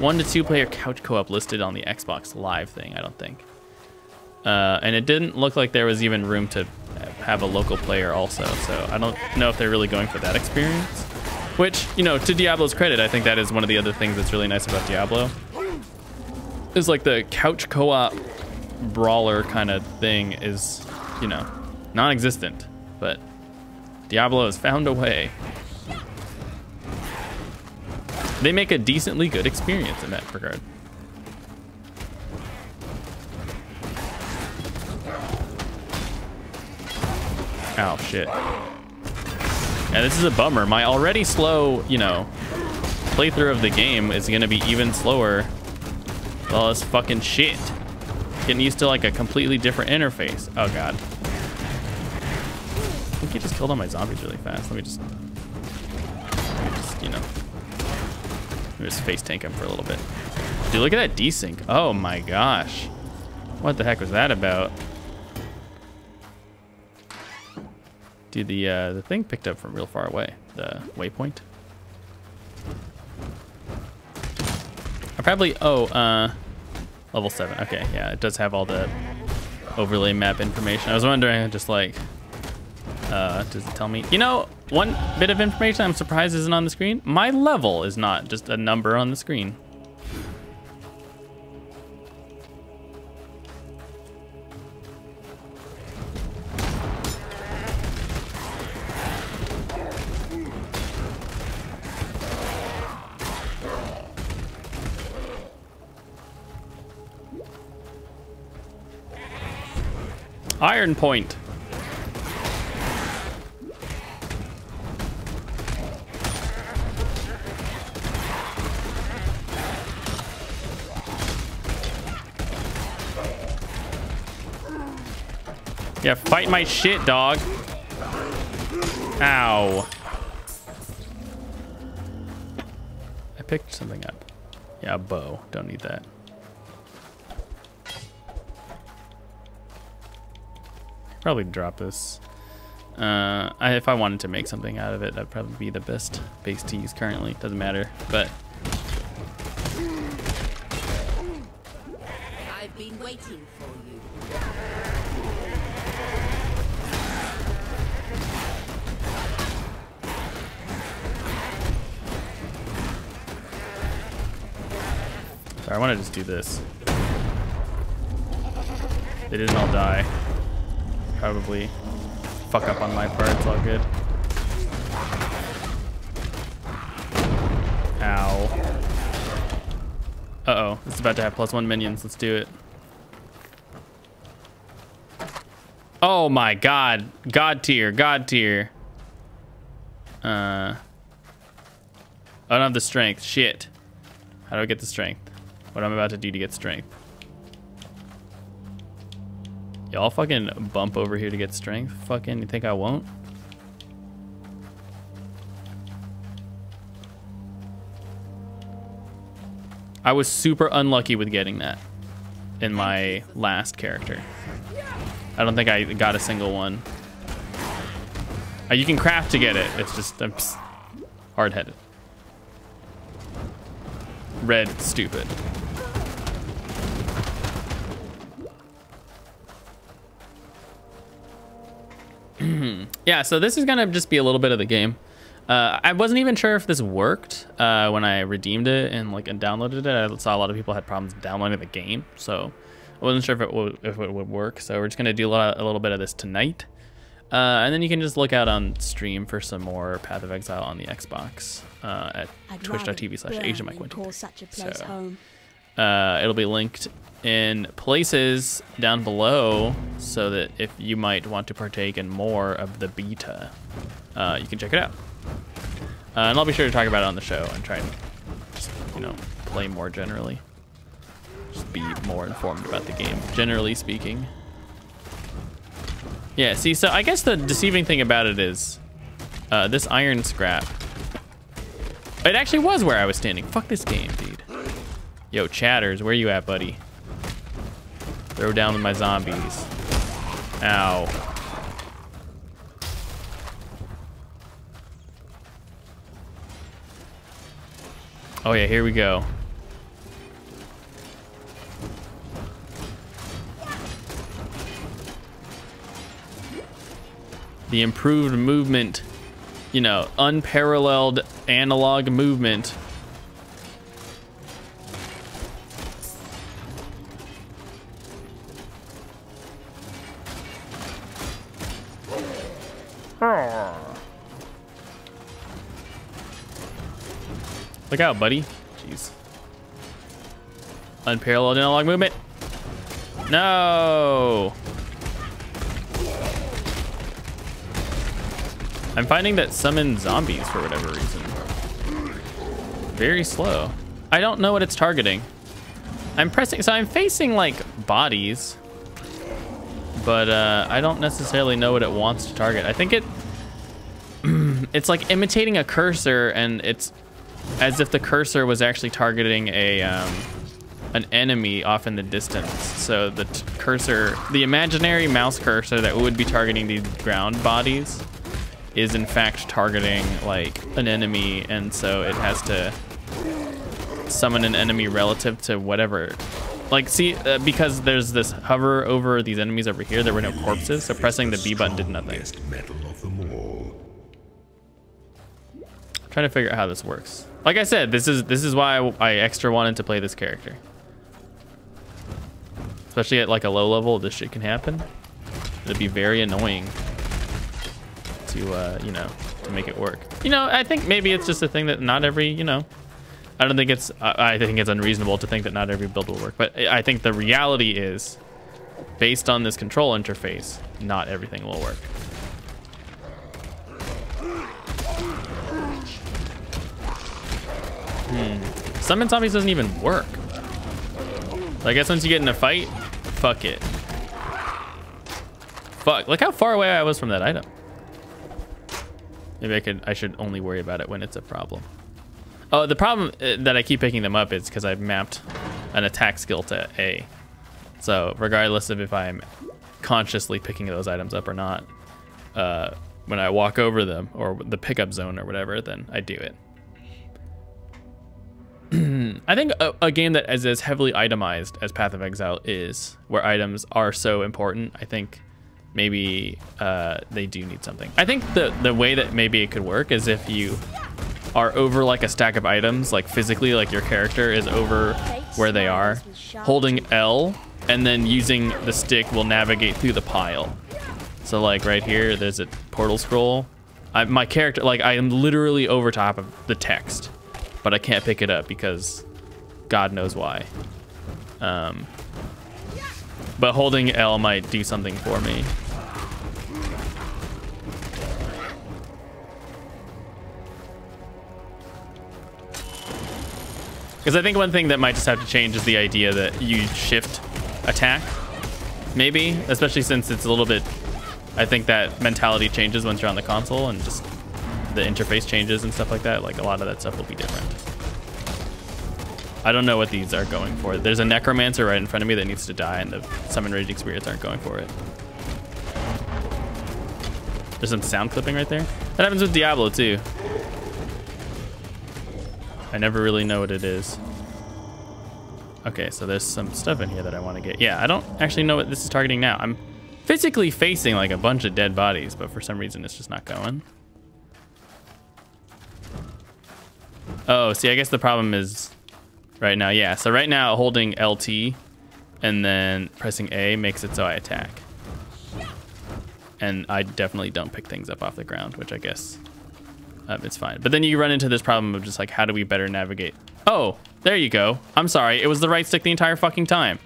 1 to 2 player couch co-op listed on the Xbox Live thing, I don't think. And it didn't look like there was even room to have a local player also, so I don't know if they're really going for that experience. Which, you know, to Diablo's credit, I think that is one of the other things that's really nice about Diablo. Is like the couch co-op brawler kind of thing is, you know, non-existent, but Diablo has found a way. They make a decently good experience in that regard. Oh, shit. Yeah, this is a bummer. My already slow, you know, playthrough of the game is gonna be even slower with all this fucking shit. Getting used to like a completely different interface. Oh, God. I think he just killed all my zombies really fast. Let me just you know, let me just face tank him for a little bit. Dude, look at that desync. Oh my gosh. What the heck was that about? Dude, the thing picked up from real far away. The waypoint. I probably, level 7. Okay, yeah, it does have all the overlay map information. I was wondering, just like, does it tell me? You know, one bit of information I'm surprised isn't on the screen. My level is not just a number on the screen. Iron Point. Yeah, fight my shit, dog. Ow. I picked something up. Yeah, a bow. Don't need that. Probably drop this. If I wanted to make something out of it, that'd probably be the best base to use currently. Doesn't matter, but I've been waiting for you. sorry, I want to just do this. They didn't all die. Probably fuck up on my part, it's all good. Ow. Uh-oh, it's about to have +1 minions, let's do it. Oh my god, god tier, god tier. I don't have the strength, shit. How do I get the strength? What I'm about to do to get strength. Y'all fucking bump over here to get strength? Fucking, you think I won't? I was super unlucky with getting that in my last character. I don't think I got a single one. You can craft to get it. It's just, I'm hard-headed. Red, stupid. Yeah, so this is gonna just be a little bit of the game. I wasn't even sure if this worked when I redeemed it and downloaded it. I saw a lot of people had problems downloading the game, so I wasn't sure if it would work. So we're just gonna do a little bit of this tonight, and then you can just look out on stream for some more Path of Exile on the Xbox at twitch.tv/AsianMike123. So it'll be linked in places down below so that if you might want to partake in more of the beta, you can check it out. And I'll be sure to talk about it on the show and try and you know, play more generally. Just be more informed about the game, generally speaking. Yeah, see, so I guess the deceiving thing about it is this iron scrap. It actually was where I was standing. Fuck this game, dude. Yo, Chatters, where you at, buddy? Throw down with my zombies. Ow. Oh yeah, here we go. The improved movement, you know, unparalleled analog movement. Look out, buddy. Jeez. Unparalleled analog movement. No. I'm finding that summon zombies for whatever reason. Very slow. I don't know what it's targeting. I'm pressing, so I'm facing like bodies, but I don't necessarily know what it wants to target. I think it's like imitating a cursor, and it's as if the cursor was actually targeting a an enemy off in the distance. So the cursor, the imaginary mouse cursor that would be targeting these ground bodies, is in fact targeting like an enemy, and so it has to summon an enemy relative to whatever. Like, see, because there's this hover over these enemies over here, there were no corpses, so pressing the B button did nothing. I'm trying to figure out how this works. Like I said, this is why I extra wanted to play this character. Especially at like a low level, this shit can happen. It'd be very annoying to, you know, to make it work. You know, I think maybe it's just a thing that not every, you know, I don't think it's, I think it's unreasonable to think that not every build will work, but I think the reality is, based on this control interface, not everything will work. Summon zombies doesn't even work. So I guess once you get in a fight, fuck it. Fuck, look how far away I was from that item. Maybe I should only worry about it when it's a problem. Oh, the problem that I keep picking them up is because I've mapped an attack skill to A. So regardless of if I'm consciously picking those items up or not, when I walk over them or the pickup zone or whatever, then I do it. I think a game that is as heavily itemized as Path of Exile is, where items are so important, I think maybe they do need something. I think the way that maybe it could work is if you are over like a stack of items, like physically, like your character is over where they are, holding L and then using the stick will navigate through the pile. So like right here, there's a portal scroll. My character, like I am literally over top of the text, but I can't pick it up because God knows why. But holding L might do something for me. Because I think one thing that might just have to change is the idea that you shift attack, maybe, especially since it's a little bit, I think that mentality changes once you're on the console and just the interface changes and stuff like that. Like a lot of that stuff will be different. I don't know what these are going for. There's a necromancer right in front of me that needs to die, and the summon raging spirits aren't going for it. There's some sound clipping right there. That happens with Diablo too. I never really know what it is. Okay, so there's some stuff in here that I want to get. Yeah, I don't actually know what this is targeting now. I'm physically facing like a bunch of dead bodies, but for some reason it's just not going. Oh, see, I guess the problem is right now. Yeah, so right now holding LT and then pressing A makes it so I attack. And I definitely don't pick things up off the ground, which I guess it's fine. But then you run into this problem of just like, how do we better navigate? Oh, there you go. I'm sorry. It was the right stick the entire fucking time.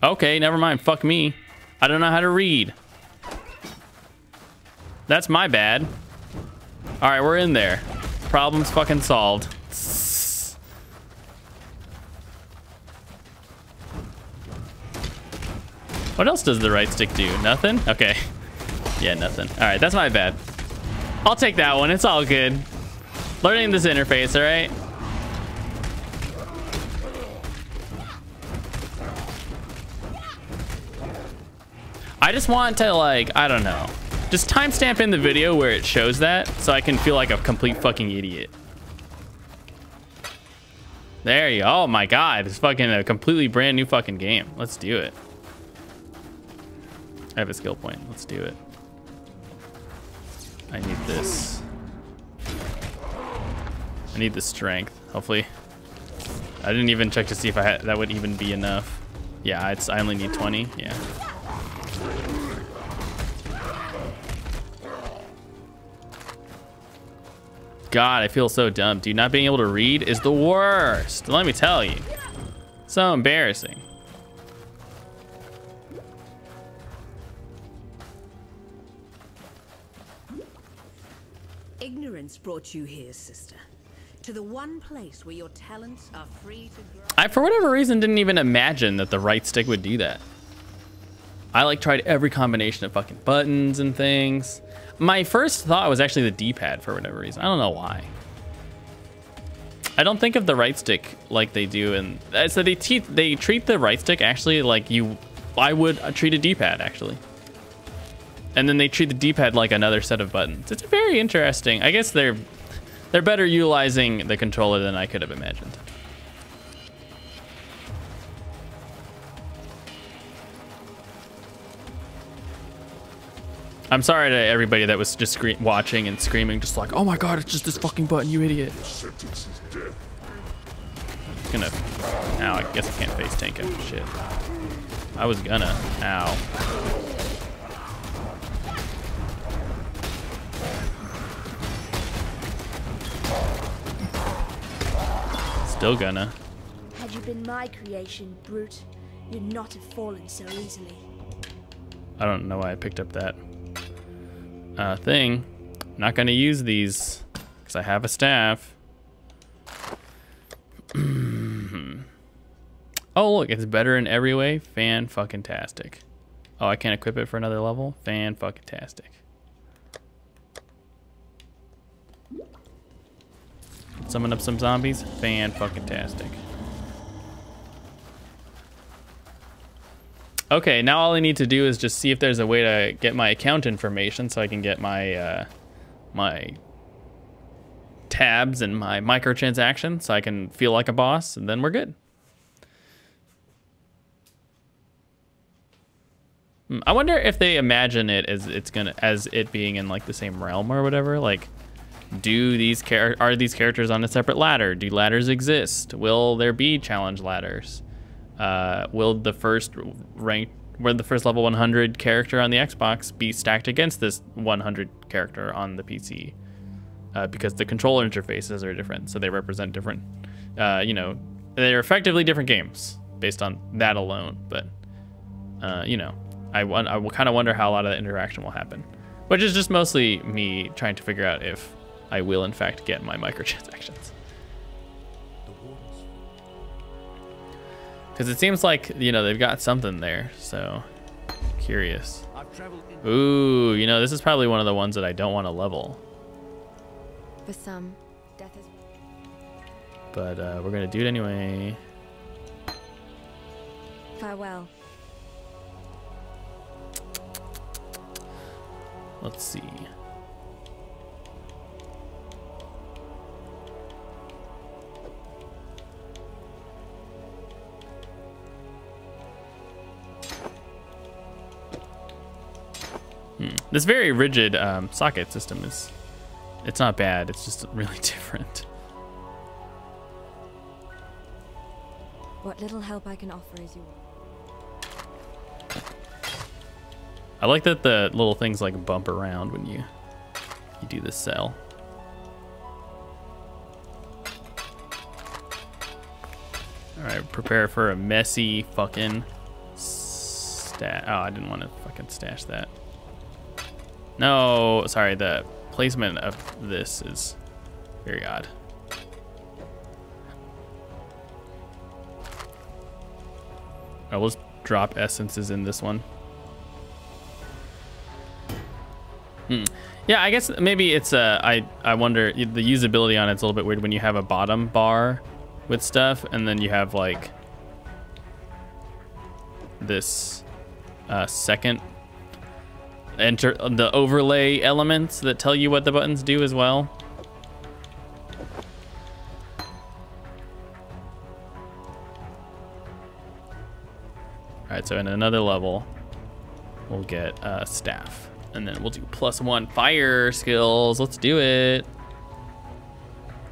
Okay, never mind. Fuck me. I don't know how to read. That's my bad. All right, we're in there. Problem's fucking solved. What else does the right stick do? Nothing? Okay. Yeah, nothing. All right, that's my bad. I'll take that one. It's all good. Learning this interface, all right? I just want to, like, I don't know. Just timestamp in the video where it shows that so I can feel like a complete fucking idiot. There you go. Oh my god, it's fucking a completely brand new fucking game. Let's do it. I have a skill point. Let's do it. I need this. I need the strength. Hopefully. I didn't even check to see if I had, that would even be enough. Yeah, I only need 20. Yeah. God, I feel so dumb. Dude, not being able to read is the worst. Let me tell you. So embarrassing. Ignorance brought you here, sister. To the one place where your talents are free to grow. I, for whatever reason, didn't even imagine that the right stick would do that. I like tried every combination of fucking buttons and things. My first thought was actually the D-pad for whatever reason. I don't know why. I don't think of the right stick like they do, and so they treat the right stick actually like I would treat a D-pad actually. And then they treat the D-pad like another set of buttons. It's very interesting. I guess they're better utilizing the controller than I could have imagined. I'm sorry to everybody that was just watching and screaming, just like, oh my god, it's just this fucking button, you idiot. Gonna, ow, I guess I can't face tank him, shit. I was gonna, ow. Still gonna. Had you been my creation, brute, you'd not have fallen so easily. I don't know why I picked up that thing. I'm not gonna use these because I have a staff. Oh look, it's better in every way. Fan-fucking-tastic. Oh, I can't equip it for another level. Fan-fucking-tastic. Summon up some zombies. Fan-fucking-tastic. Okay, now all I need to do is just see if there's a way to get my account information so I can get my my tabs and my microtransactions so I can feel like a boss, and then we're good. I wonder if they imagine it as as it being in like the same realm or whatever. Like, are these characters on a separate ladder? Do ladders exist? Will there be challenge ladders? Will the first level 100 character on the Xbox be stacked against this 100 character on the PC? Because the controller interfaces are different, so they represent different, you know, they're effectively different games based on that alone. But, you know, I will kind of wonder how a lot of the interaction will happen, which is just mostly me trying to figure out if I will in fact get my microtransactions. Because it seems like, you know, they've got something there, so curious. Ooh, you know, this is probably one of the ones that I don't want to level. For some, death is... But we're gonna do it anyway. Farewell. Let's see. This very rigid socket system it's not bad, it's just really different. What little help I can offer is you. I like that the little things like bump around when you do the cell. All right, prepare for a messy fucking stash. Oh, I didn't want to fucking stash that. No, sorry, the placement of this is very odd. I will just drop essences in this one. Yeah, I guess maybe it's I wonder, the usability on it's a little bit weird when you have a bottom bar with stuff and then you have like this second enter the overlay elements that tell you what the buttons do as well. All right, so in another level, we'll get staff, and then we'll do +1 fire skills. Let's do it.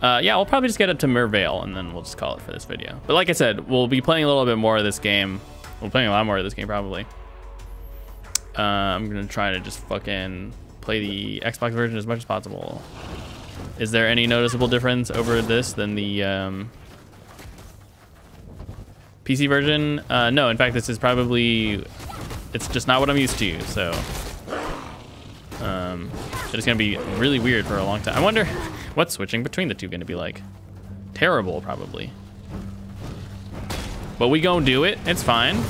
Yeah, we'll probably just get up to Mervale, and then we'll just call it for this video. But like I said, we'll be playing a little bit more of this game. We're playing a lot more of this game, probably. I'm gonna try to just fucking play the Xbox version as much as possible. Is there any noticeable difference over this than the PC version? No, in fact, this is probably, it's just not what I'm used to, so it's gonna be really weird for a long time. I wonder what's switching between the two gonna be like. Terrible, probably. But we gonna do it, it's fine.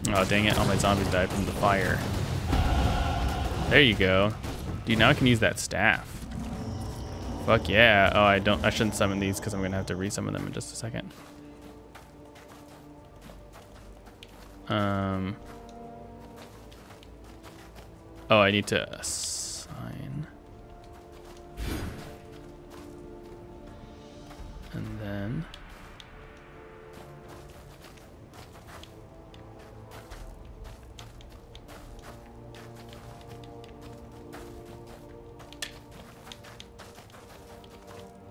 Oh, dang it, all my zombies died from the fire. There you go. Dude, now I can use that staff. Fuck yeah. Oh, I shouldn't summon these because I'm gonna have to resummon them in just a second. Oh, I need to assign. And then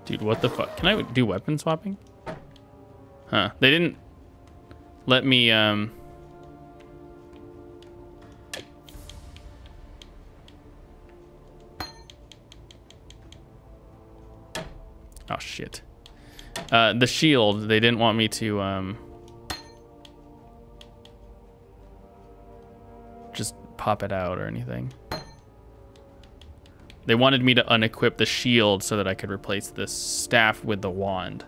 dude, what the fuck? Can I do weapon swapping? Huh, they didn't let me, oh shit. The shield, they didn't want me to, just pop it out or anything. They wanted me to unequip the shield so that I could replace this staff with the wand.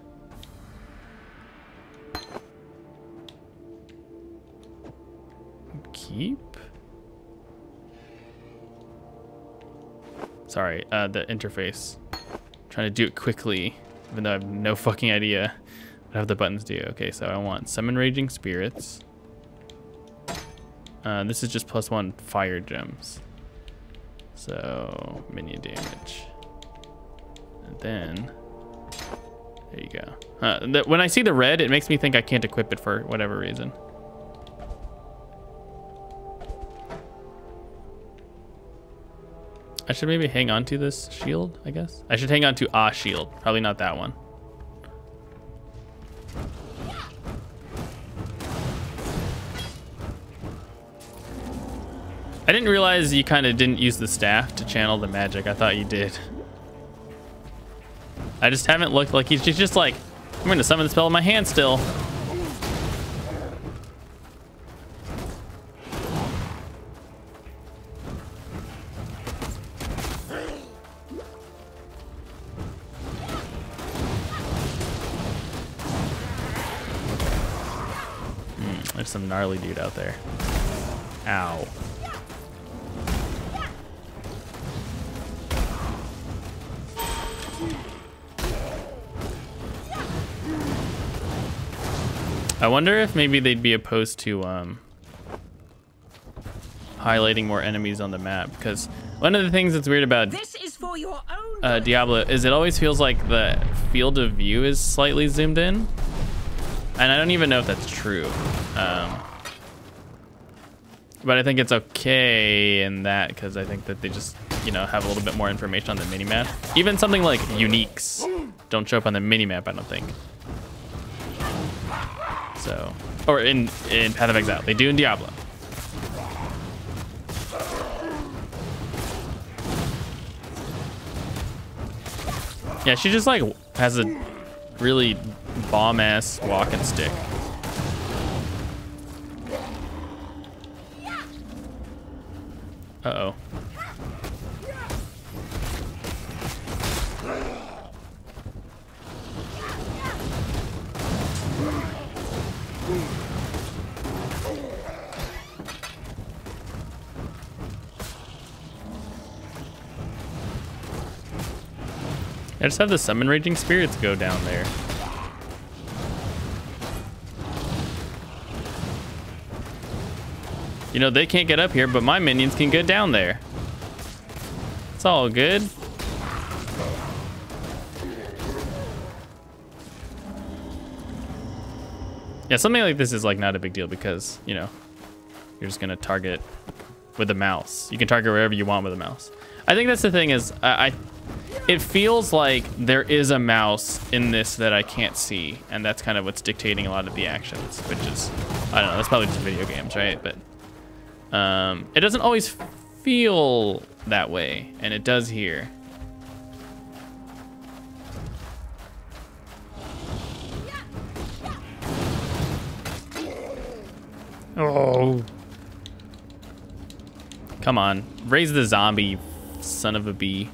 Keep? Sorry, the interface. Trying to do it quickly, even though I have no fucking idea what the buttons do. Okay, so I want summon raging spirits. This is just +1 fire gems. So, minion damage. And then, there you go. When I see the red, it makes me think I can't equip it for whatever reason. I should maybe hang on to this shield, I guess. I should hang on to a shield, probably not that one. I didn't realize you kind of didn't use the staff to channel the magic. I thought you did. I just haven't looked like he's just like, I'm gonna summon the spell in my hand still. There's some gnarly dude out there. Ow. I wonder if maybe they'd be opposed to highlighting more enemies on the map, because one of the things that's weird about This is for your own Diablo is it always feels like the field of view is slightly zoomed in, and I don't even know if that's true. But I think it's okay in that because I think that they just, you know, have a little bit more information on the minimap. Even something like uniques don't show up on the minimap, I don't think. So, or in Path of Exile, they do in Diablo. Yeah, she just like has a really bomb-ass walking stick. Uh-oh. I just have the summon raging spirits go down there. You know, they can't get up here, but my minions can get down there. It's all good. Yeah, something like this is like not a big deal because, you know, you're just gonna target with a mouse. You can target wherever you want with a mouse. I think that's the thing is, it feels like there is a mouse in this that I can't see, and that's kind of what's dictating a lot of the actions, which is, I don't know, that's probably just video games, right? But it doesn't always feel that way, and it does here. Oh. Come on, raise the zombie, son of a bee.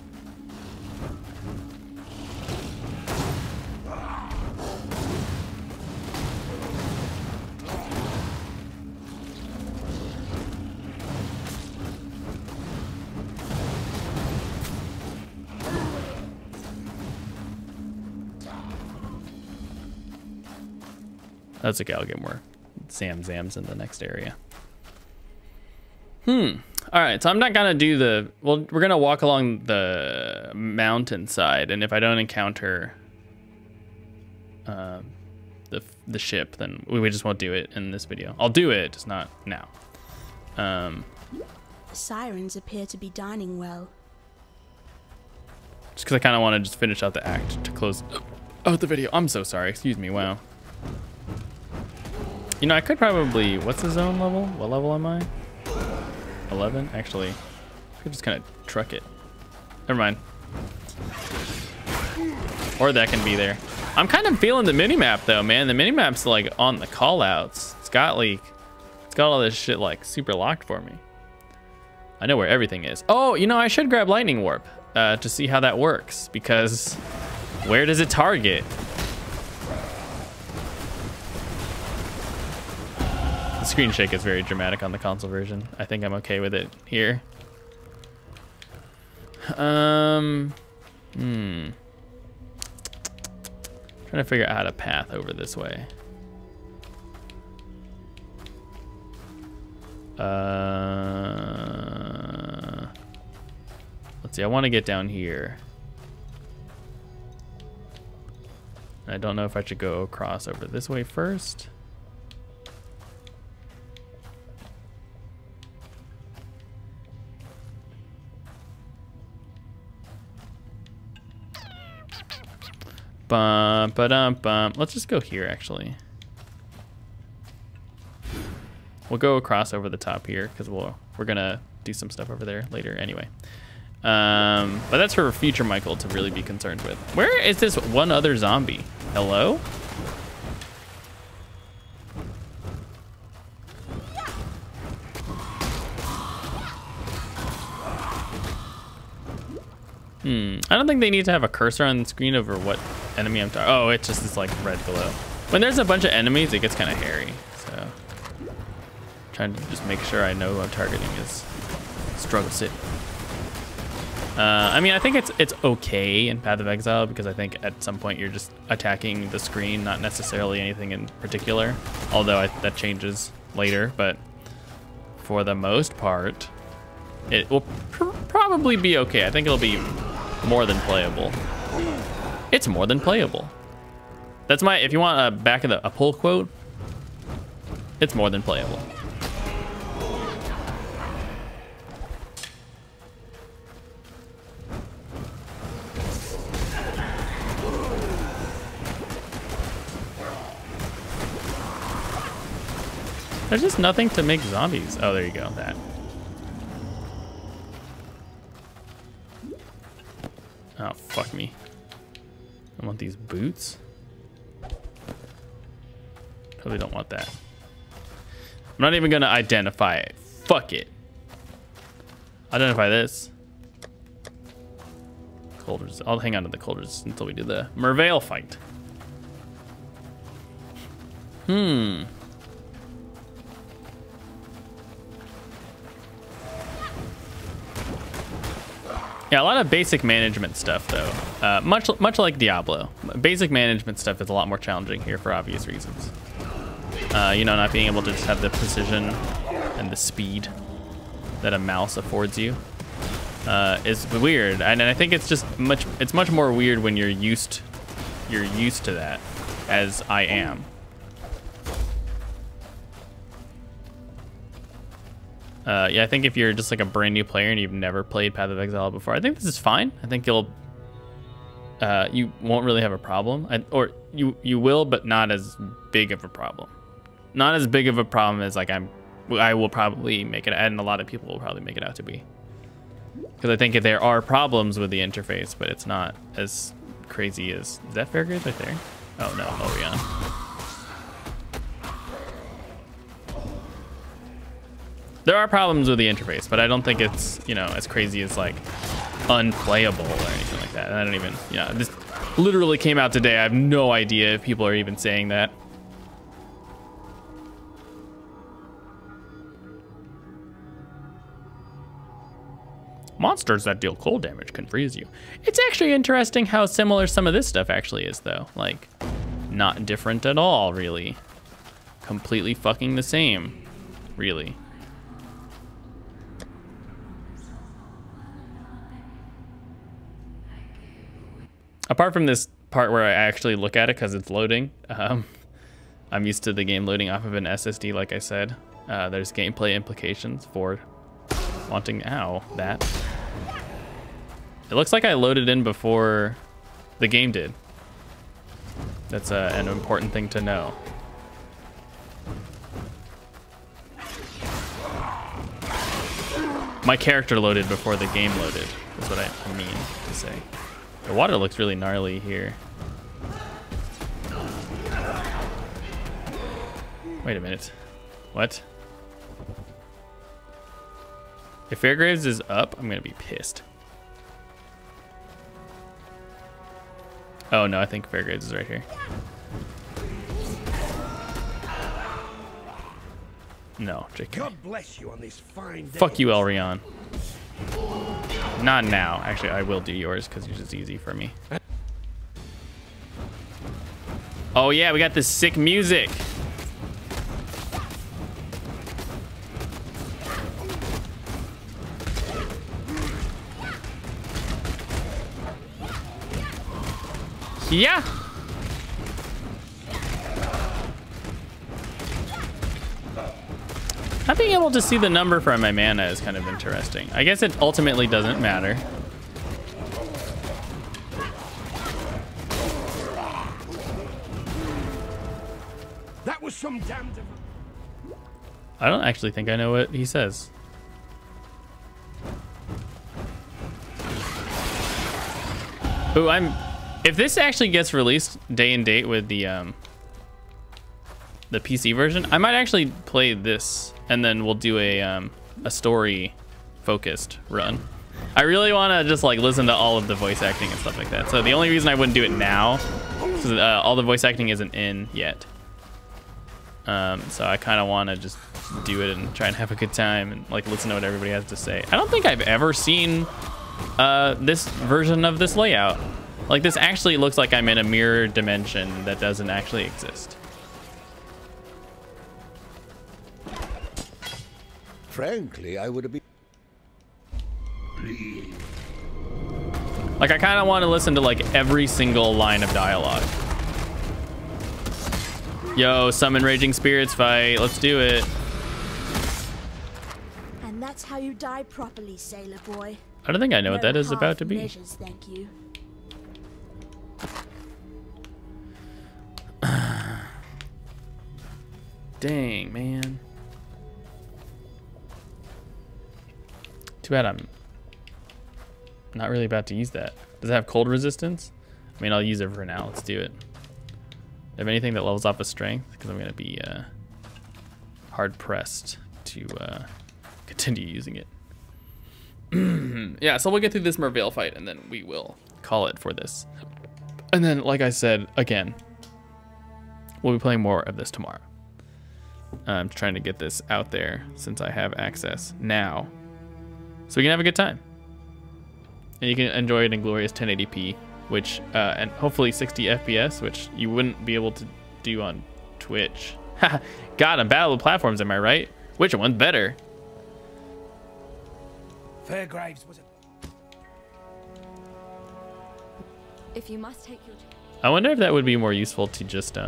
That's okay, I'll get more Zams in the next area. All right, so I'm not gonna do the, well, we're gonna walk along the mountainside, and if I don't encounter the ship, then we just won't do it in this video. I'll do it, just not now. The sirens appear to be dining well. Just because I kind of want to just finish out the act to close out the video. I'm so sorry, excuse me, wow. You know, I could probably, what's the zone level? What level am I? 11? Actually, I could just kind of truck it. Never mind. Or that can be there. I'm kind of feeling the minimap though, man. The minimap's like on the callouts. It's got all this shit like super locked for me. I know where everything is. Oh, you know, I should grab Lightning Warp to see how that works, because where does it target? The screen shake is very dramatic on the console version. I think I'm okay with it here. Trying to figure out how to path over this way. Let's see, I want to get down here. I don't know if I should go across over this way first. Bum, ba-dum, bum. Let's just go here, actually. We'll go across over the top here because we're gonna do some stuff over there later anyway. But that's for future Michael to really be concerned with. Where is this one other zombie? Hello? I don't think they need to have a cursor on the screen over what enemy I'm targeting. Oh, it's just this like red glow. When there's a bunch of enemies, it gets kind of hairy. So, trying to just make sure I know who I'm targeting is Struggle City. I mean, I think it's okay in Path of Exile because I think at some point you're just attacking the screen, not necessarily anything in particular. Although that changes later, but for the most part, it will probably be okay. I think it'll be more than playable. It's more than playable. That's my, if you want a back of a pull quote, it's more than playable. There's just nothing to make zombies. Oh, there you go, that. Oh, fuck me. I want these boots. Probably don't want that. I'm not even gonna identify it. Fuck it. Identify this. Cold resist. I'll hang on to the cold resist until we do the Merveil fight. Yeah, a lot of basic management stuff though. Much like Diablo. Basic management stuff is a lot more challenging here for obvious reasons. You know, not being able to just have the precision and the speed that a mouse affords you is weird, and I think it's just much more weird when you're used to that, as I am. Yeah, I think if you're just like a brand new player and you've never played Path of Exile before, I think this is fine. I think you won't really have a problem, or you will, but not as big of a problem. Not as big of a problem as like I will probably make it, and a lot of people will probably make it out to be. Because I think there are problems with the interface, but it's not as crazy as... Is that Fairgrades right there? Oh no, Orion. There are problems with the interface, but I don't think it's, you know, as crazy as like unplayable or anything like that. And I don't even, you know, this literally came out today. I have no idea if people are even saying that. Monsters that deal cold damage can freeze you. It's actually interesting how similar some of this stuff actually is, though. Like, not different at all, really. Completely fucking the same, really. Apart from this part where I actually look at it because it's loading, I'm used to the game loading off of an SSD, like I said. There's gameplay implications for wanting, that. It looks like I loaded in before the game did. That's an important thing to know. My character loaded before the game loaded, is what I mean to say. The water looks really gnarly here. Wait a minute. What? If Fairgraves is up, I'm gonna be pissed. Oh no, I think Fairgraves is right here. No, JK. God bless you on this fine day. Fuck you, Elrion. Not now. Actually, I will do yours because yours is easy for me. Oh yeah, we got this sick music. Yeah. Not being able to see the number for my mana is kind of interesting. I guess it ultimately doesn't matter. That was some damn. I don't actually think I know what he says. Ooh, if this actually gets released day and date with the PC version, I might actually play this, and then we'll do a story-focused run. I really want to just like listen to all of the voice acting and stuff like that. So the only reason I wouldn't do it now is because all the voice acting isn't in yet. So I kind of want to just do it and try and have a good time and like listen to what everybody has to say. I don't think I've ever seen this version of this layout. Like, this actually looks like I'm in a mirror dimension that doesn't actually exist. Frankly, I would have been. Like, I kind of want to listen to like every single line of dialogue. Yo, summon raging spirits fight. Let's do it. And that's how you die properly, sailor boy. I don't think I know what that is about to be. Measures, thank you. Dang, man. Too bad I'm not really about to use that. Does it have cold resistance? I mean, I'll use it for now. Let's do it. Have anything that levels off of strength? Because I'm going to be hard pressed to continue using it. Yeah, so we'll get through this Mervale fight and then we will call it for this. And then, like I said, again, we'll be playing more of this tomorrow. I'm trying to get this out there since I have access now, so we can have a good time. And you can enjoy it in glorious 1080p, which and hopefully 60 FPS, which you wouldn't be able to do on Twitch. God, I'm battle of platforms, am I right? Which one's better? Fairgraves was it? If you must take your... I wonder if that would be more useful to just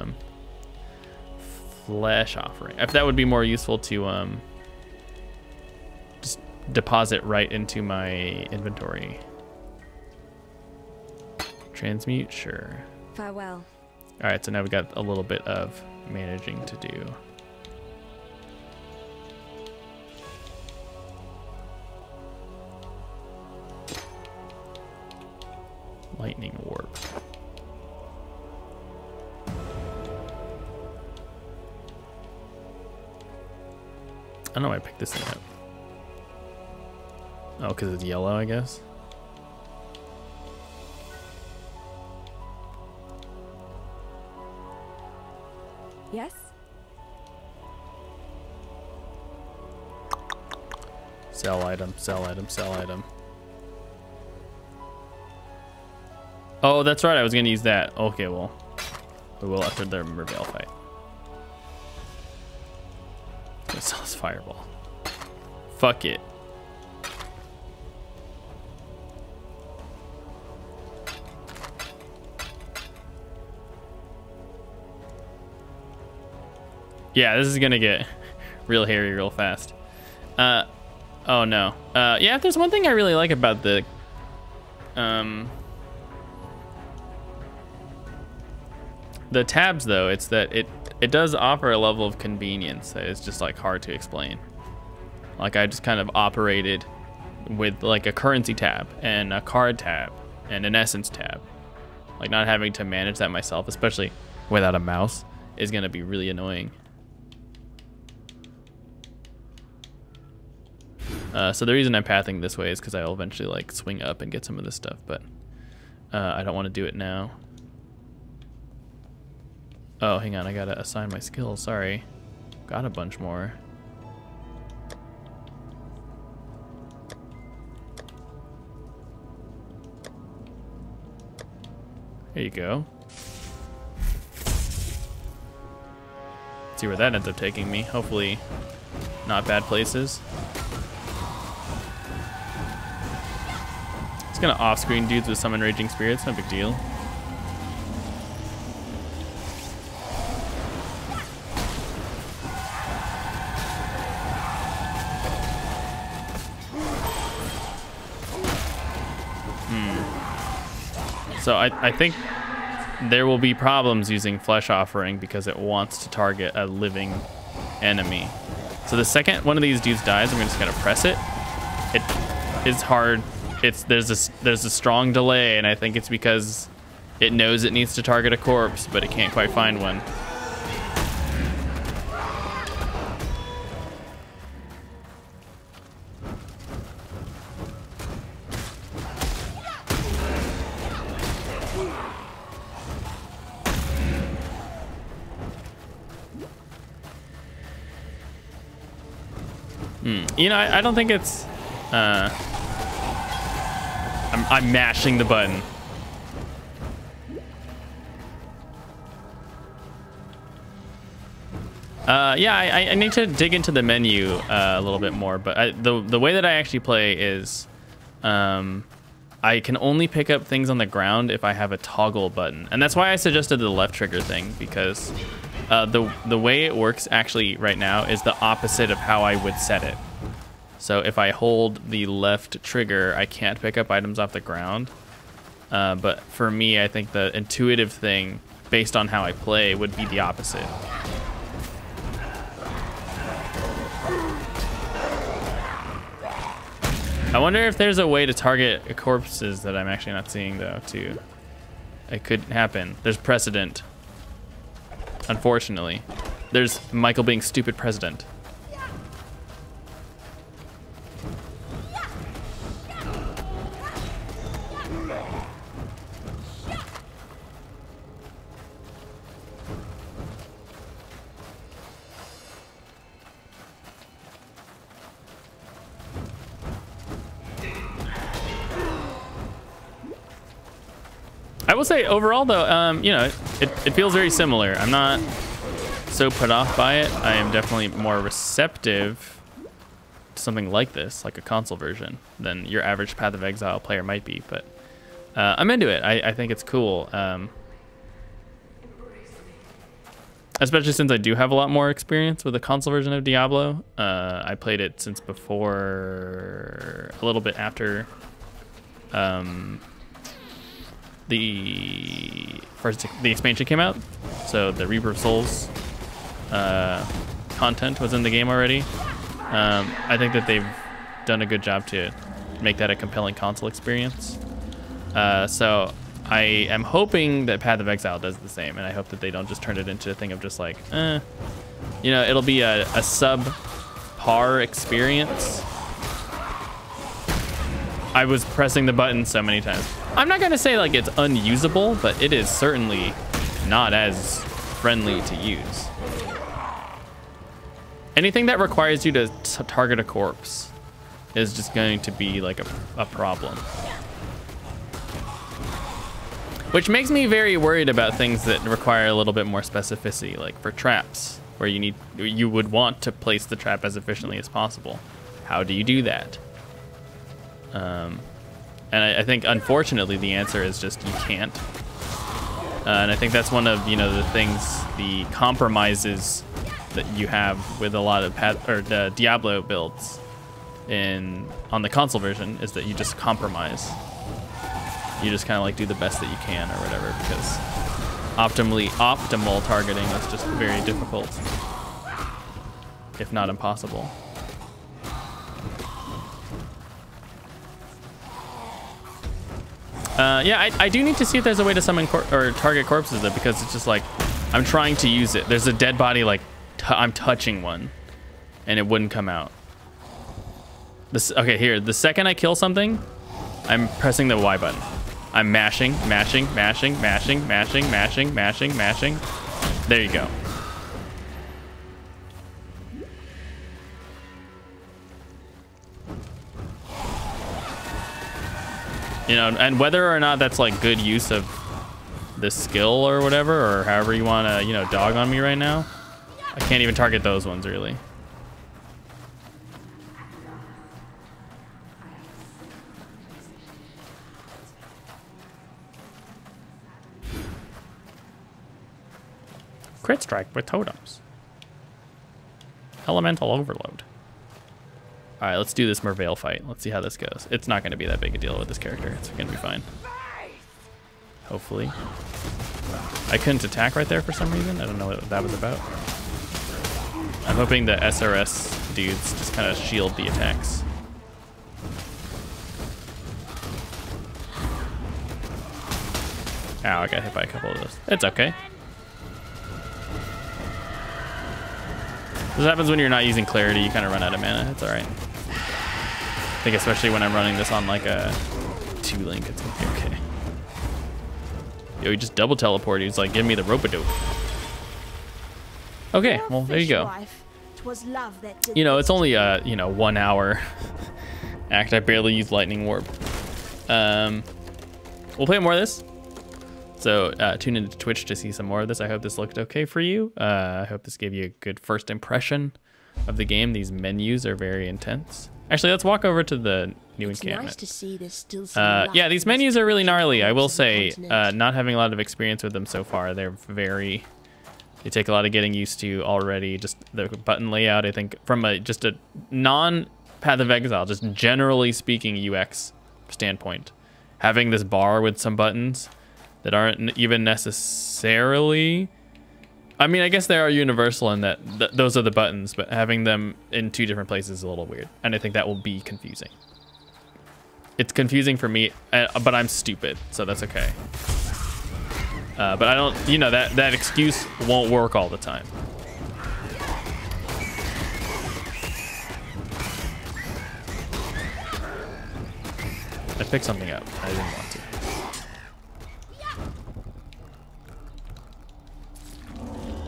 flesh offering. If that would be more useful to just deposit right into my inventory. Transmute, sure. Farewell. All right, so now we got a little bit of managing to do. Lightning warp. I don't know why I picked this thing up. Oh, because it's yellow, I guess. Yes? Sell item, sell item, sell item. Oh, that's right. I was going to use that. Okay, well, we will after the Mervale fight. Let's sell this fireball. Fuck it. Yeah, this is going to get real hairy real fast. Oh, no. Yeah, if there's one thing I really like about the... the tabs, though, it's that it does offer a level of convenience that is just like hard to explain. Like I just kind of operated with like a currency tab and a card tab and an essence tab. Like not having to manage that myself, especially without a mouse, is gonna be really annoying. So the reason I'm pathing this way is because I'll eventually like swing up and get some of this stuff, but I don't want to do it now. Oh, hang on, I gotta assign my skills, sorry. Got a bunch more. There you go. See where that ends up taking me. Hopefully not bad places. It's gonna off-screen dudes with summon raging spirits, no big deal. So I think there will be problems using Flesh Offering because it wants to target a living enemy. So the second one of these dudes dies, I'm just gonna press it. It is hard. There's a strong delay, and I think it's because it knows it needs to target a corpse, but it can't quite find one. You know, I don't think it's... I'm mashing the button. Yeah, I need to dig into the menu a little bit more, but the way that I actually play is I can only pick up things on the ground if I have a toggle button. And that's why I suggested the left trigger thing, because the way it works actually right now is the opposite of how I would set it. So if I hold the left trigger, I can't pick up items off the ground. But for me, I think the intuitive thing, based on how I play, would be the opposite. I wonder if there's a way to target corpses that I'm actually not seeing, though, too. It could happen. There's precedent. Unfortunately. There's Michael being stupid president. I will say overall though, you know, it feels very similar. I'm not so put off by it. I am definitely more receptive to something like this, like a console version, than your average Path of Exile player might be, but I'm into it. I think it's cool. Especially since I do have a lot more experience with the console version of Diablo. I played it since before, a little bit after the expansion came out, so the Reaper of Souls content was in the game already. I think that they've done a good job to make that a compelling console experience. So I am hoping that Path of Exile does the same, and I hope that they don't just turn it into a thing of just like, you know, it'll be a sub-par experience. I was pressing the button so many times. I'm not gonna say like it's unusable, but it is certainly not as friendly to use. Anything that requires you to target a corpse is just going to be like a problem. Which makes me very worried about things that require a little bit more specificity, like for traps, where you would want to place the trap as efficiently as possible. How do you do that? And I think, unfortunately, the answer is just you can't. And I think that's one of, you know, the things, the compromises that you have with a lot of the Diablo builds on the console version, is that you just compromise. You just kind of like do the best that you can or whatever, because optimal targeting is just very difficult, if not impossible. Yeah, I do need to see if there's a way to summon or target corpses though, because it's just like I'm trying to use it. There's a dead body, like I'm touching one, and it wouldn't come out. Okay, here. The second I kill something, I'm pressing the Y button. I'm mashing. There you go. You know, and whether or not that's like good use of this skill or whatever, or however you want to, you know, dog on me right now, I can't even target those ones really. Crit strike with totems. Elemental overload. All right, let's do this Merveil fight. Let's see how this goes. It's not going to be that big a deal with this character. It's going to be fine. Hopefully. I couldn't attack right there for some reason. I don't know what that was about. I'm hoping the SRS dudes just kind of shield the attacks. Ow, I got hit by a couple of those. It's okay. This happens when you're not using clarity. You kind of run out of mana. It's all right. I think especially when I'm running this on like a 2-link, it's gonna be okay. Yo, he just double teleported. He's like, give me the rope-a-dope. Okay, well, there you go. You know, it's only a, you know, 1 hour act. I barely use lightning warp. We'll play more of this. So tune into Twitch to see some more of this. I hope this looked okay for you. I hope this gave you a good first impression of the game. These menus are very intense. Actually, let's walk over to the new encampment. Nice to see there's still yeah, these menus are really gnarly. I will say, not having a lot of experience with them so far, they take a lot of getting used to already. Just the button layout, I think, from just a non-Path of Exile, just generally speaking UX standpoint, having this bar with some buttons that aren't even necessarily, I mean, I guess they are universal in that those are the buttons, but having them in 2 different places is a little weird. And I think that will be confusing. It's confusing for me, but I'm stupid, so that's okay. But I don't, you know, that excuse won't work all the time. I picked something up. I didn't want to.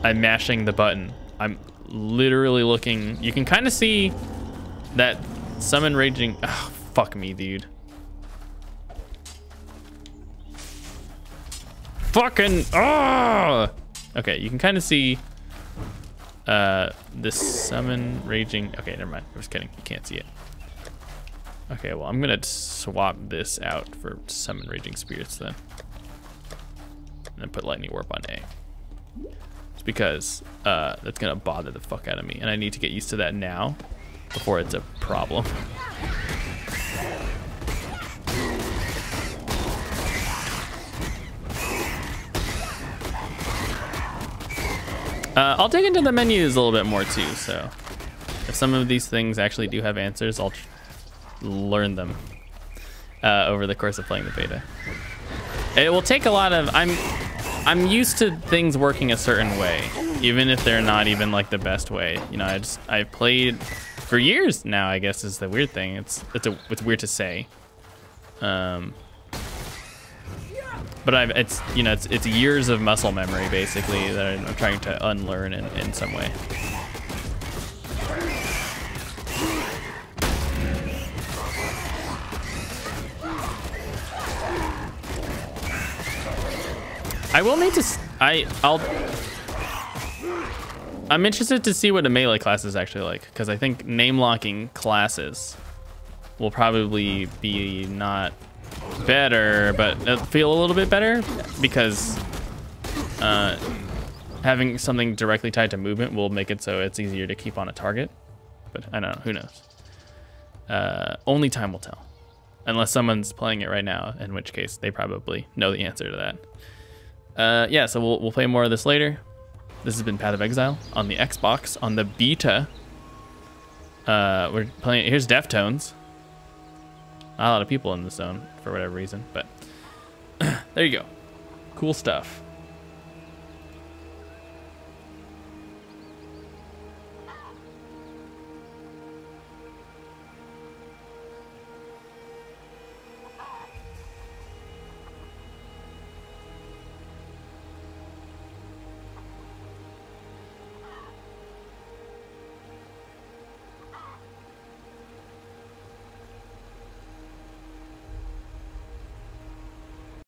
I'm mashing the button. I'm literally looking. You can kind of see that summon raging. Oh, fuck me, dude. Fucking. Oh! Okay, you can kind of see this summon raging. Okay, never mind. I was kidding. You can't see it. Okay, well, I'm gonna swap this out for summon raging spirits then. And then put lightning warp on A. It's because that's gonna bother the fuck out of me, and I need to get used to that now before it's a problem. I'll dig into the menus a little bit more too, so if some of these things actually do have answers, I'll learn them over the course of playing the beta. It will take a lot of, I'm used to things working a certain way, even if they're not even like the best way. You know, I've played for years now, I guess is the weird thing. It's weird to say. But it's you know, it's years of muscle memory basically that I'm trying to unlearn in some way. I will need to. I'm interested to see what a melee class is actually like, because I think name locking classes will probably be not better, but feel a little bit better, because having something directly tied to movement will make it so it's easier to keep on a target. But I don't know. Who knows? Only time will tell, unless someone's playing it right now, in which case they probably know the answer to that. Yeah, so we'll play more of this later. This has been Path of Exile on the Xbox, on the beta. We're playing, here's Deftones. Not a lot of people in the zone for whatever reason, but there you go. Cool stuff.